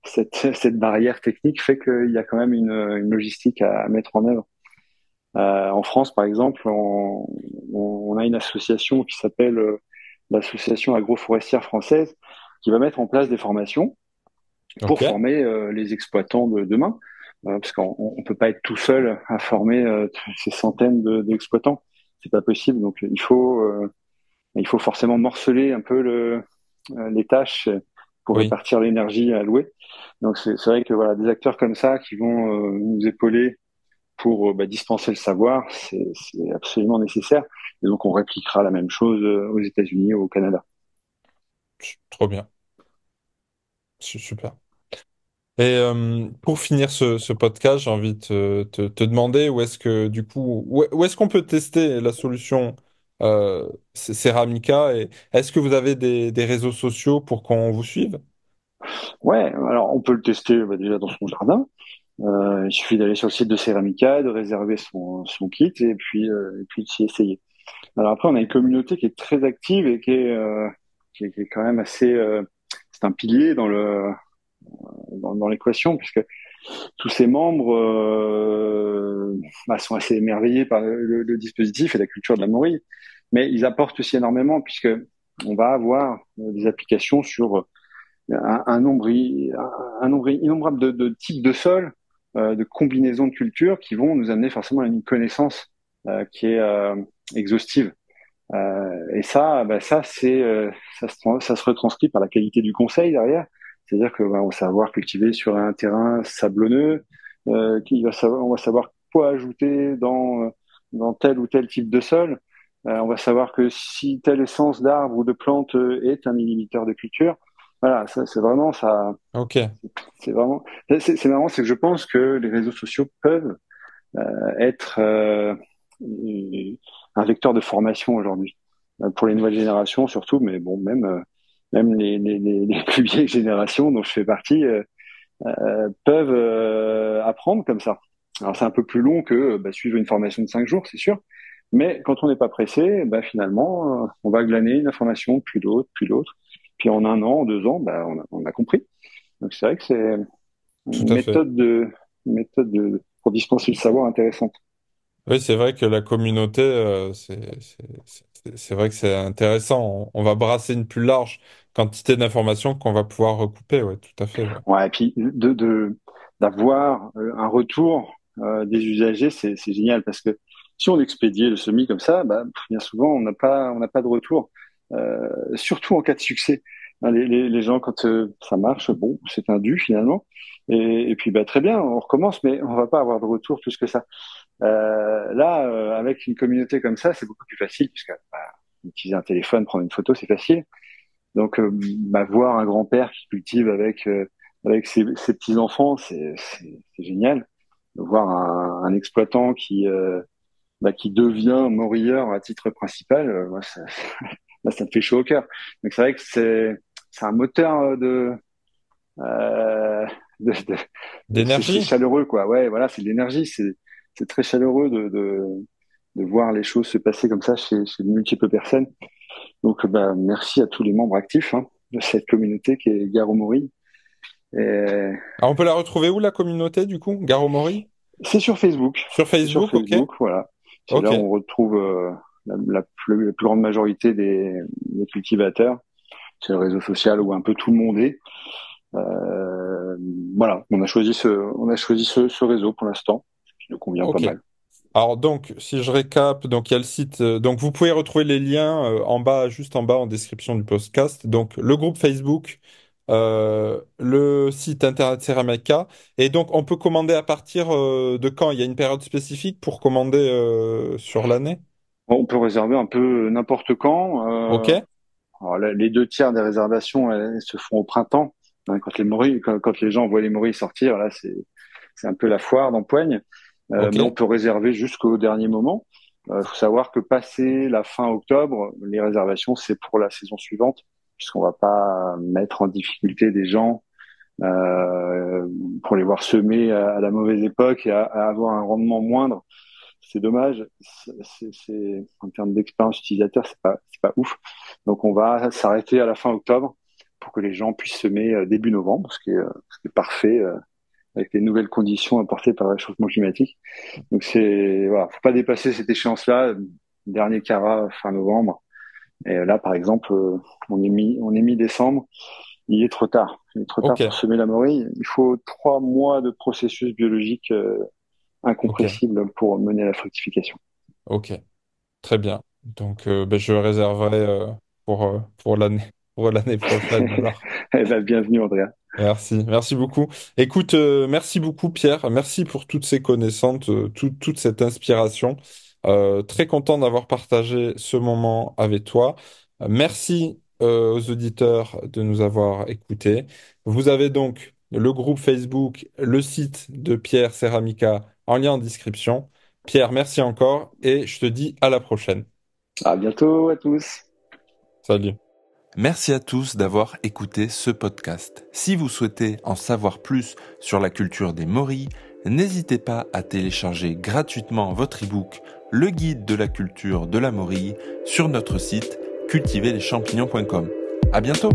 cette barrière technique fait qu'il y a quand même une logistique à mettre en œuvre. En France, par exemple, on a une association qui s'appelle l'association agroforestière française qui va mettre en place des formations pour Ok. former les exploitants de demain, parce qu'on ne peut pas être tout seul à former ces centaines d'exploitants, c'est pas possible. Donc il faut forcément morceler un peu les tâches pour Oui. répartir l'énergie allouée. Donc c'est vrai que voilà, des acteurs comme ça qui vont nous épauler pour bah, dispenser le savoir, c'est absolument nécessaire. Et donc on répliquera la même chose aux États-Unis ou au Canada. Trop bien. Super. Et pour finir ce podcast, j'ai envie de te demander où est-ce que du coup où est-ce qu'on peut tester la solution Ceramica et est-ce que vous avez des réseaux sociaux pour qu'on vous suive? Ouais, alors on peut le tester bah, déjà dans son jardin. Il suffit d'aller sur le site de Ceramica, de réserver son kit et puis de s'y essayer. Alors après, on a une communauté qui est très active et qui est quand même assez, c'est un pilier dans l'équation puisque tous ses membres bah, sont assez émerveillés par le dispositif et la culture de la morille, mais ils apportent aussi énormément puisque on va avoir des applications sur un nombre innombrable de types de sols, de combinaisons de cultures qui vont nous amener forcément à une connaissance qui est exhaustive. Et ça, bah, ça se retranscrit par la qualité du conseil derrière. C'est-à-dire que bah, on va savoir cultiver sur un terrain sablonneux, on va savoir quoi ajouter dans tel ou tel type de sol. On va savoir que si telle essence d'arbre ou de plante est un inhibiteur de culture. Voilà, ça, c'est vraiment ça. Ok, C'est vraiment. C'est marrant, c'est que je pense que les réseaux sociaux peuvent être un vecteur de formation aujourd'hui. pour les nouvelles générations surtout, mais bon, même les plus vieilles générations dont je fais partie peuvent apprendre comme ça. Alors c'est un peu plus long que suivre une formation de 5 jours, c'est sûr, mais quand on n'est pas pressé, finalement, on va glaner une information, puis l'autre, puis en 1 an, en 2 ans, on a compris. Donc c'est vrai que c'est Tout une à fait. pour dispenser le savoir intéressante. Oui, c'est vrai que la communauté, c'est vrai que c'est intéressant. On va brasser une plus large quantité d'informations qu'on va pouvoir recouper. Ouais, tout à fait. Ouais. Ouais, et puis d'avoir un retour des usagers, c'est génial parce que si on expédie le semis comme ça, bien souvent on n'a pas de retour, surtout en cas de succès. Hein, les gens quand ça marche, bon, c'est un dû finalement, et puis très bien, on recommence, mais on va pas avoir de retour plus que ça. Là, avec une communauté comme ça, c'est beaucoup plus facile puisque utiliser un téléphone, prendre une photo, c'est facile. Donc, voir un grand-père qui cultive avec ses petits-enfants, c'est génial. De voir un exploitant qui devient morieur à titre principal, moi, ça me fait chaud au cœur. Donc, c'est vrai que c'est un moteur euh, c'est D'énergie? chaleureux, quoi. Ouais, voilà, c'est de l'énergie. C'est très chaleureux de voir les choses se passer comme ça chez de multiples personnes. Donc, merci à tous les membres actifs de cette communauté qui est Gare aux Morilles. Et Ah, on peut la retrouver où, la communauté, du coup? Gare aux Morilles? c'est sur Facebook. Sur C'est sur Facebook, ok? Facebook, voilà. C'est là Ok, où on retrouve la plus grande majorité des cultivateurs. C'est le réseau social où un peu tout le monde est. Euh, voilà, on a choisi ce réseau pour l'instant, qui nous convient pas ok. mal. Alors donc, si je récap, donc il y a le site. Donc vous pouvez retrouver les liens en bas, juste en bas en description du podcast. Donc le groupe Facebook, le site internet Cerameka. Et donc on peut commander à partir de quand? Il y a une période spécifique pour commander sur l'année? Bon, on peut réserver un peu n'importe quand. Ok, Alors, les 2 tiers des réservations elles, se font au printemps, hein, quand les gens voient les morilles sortir, là c'est un peu la foire d'empoigne. ok, Mais on peut réserver jusqu'au dernier moment. Faut savoir que passé la fin octobre, les réservations c'est pour la saison suivante, puisqu'on va pas mettre en difficulté des gens euh, pour les voir semer à la mauvaise époque et à avoir un rendement moindre. C'est dommage. En termes d'expérience utilisateur, c'est pas ouf. Donc, on va s'arrêter à la fin octobre pour que les gens puissent semer début novembre, ce qui est parfait avec les nouvelles conditions apportées par le réchauffement climatique. Donc, voilà, faut pas dépasser cette échéance-là. Dernier carat fin novembre. Et là, par exemple, on est mi-décembre. Il est trop tard. Il est trop tard ok, pour semer la morille. Il faut 3 mois de processus biologique ok, incompressible pour mener à la fructification. ok. Très bien. Donc ben, je réserverai pour l'année pour l'année prochaine alors. Eh ben, bienvenue, Andrea. Merci, merci beaucoup. Écoute, merci beaucoup Pierre, merci pour toutes ces connaissances, toute cette inspiration. Très content d'avoir partagé ce moment avec toi. Merci aux auditeurs de nous avoir écoutés. Vous avez donc le groupe Facebook, le site de Pierre Ceramica en lien en description. Pierre, merci encore et je te dis à la prochaine. À bientôt à tous. Salut. Merci à tous d'avoir écouté ce podcast. Si vous souhaitez en savoir plus sur la culture des morilles, n'hésitez pas à télécharger gratuitement votre e-book Le guide de la culture de la morille sur notre site cultiverleschampignons.com. À bientôt!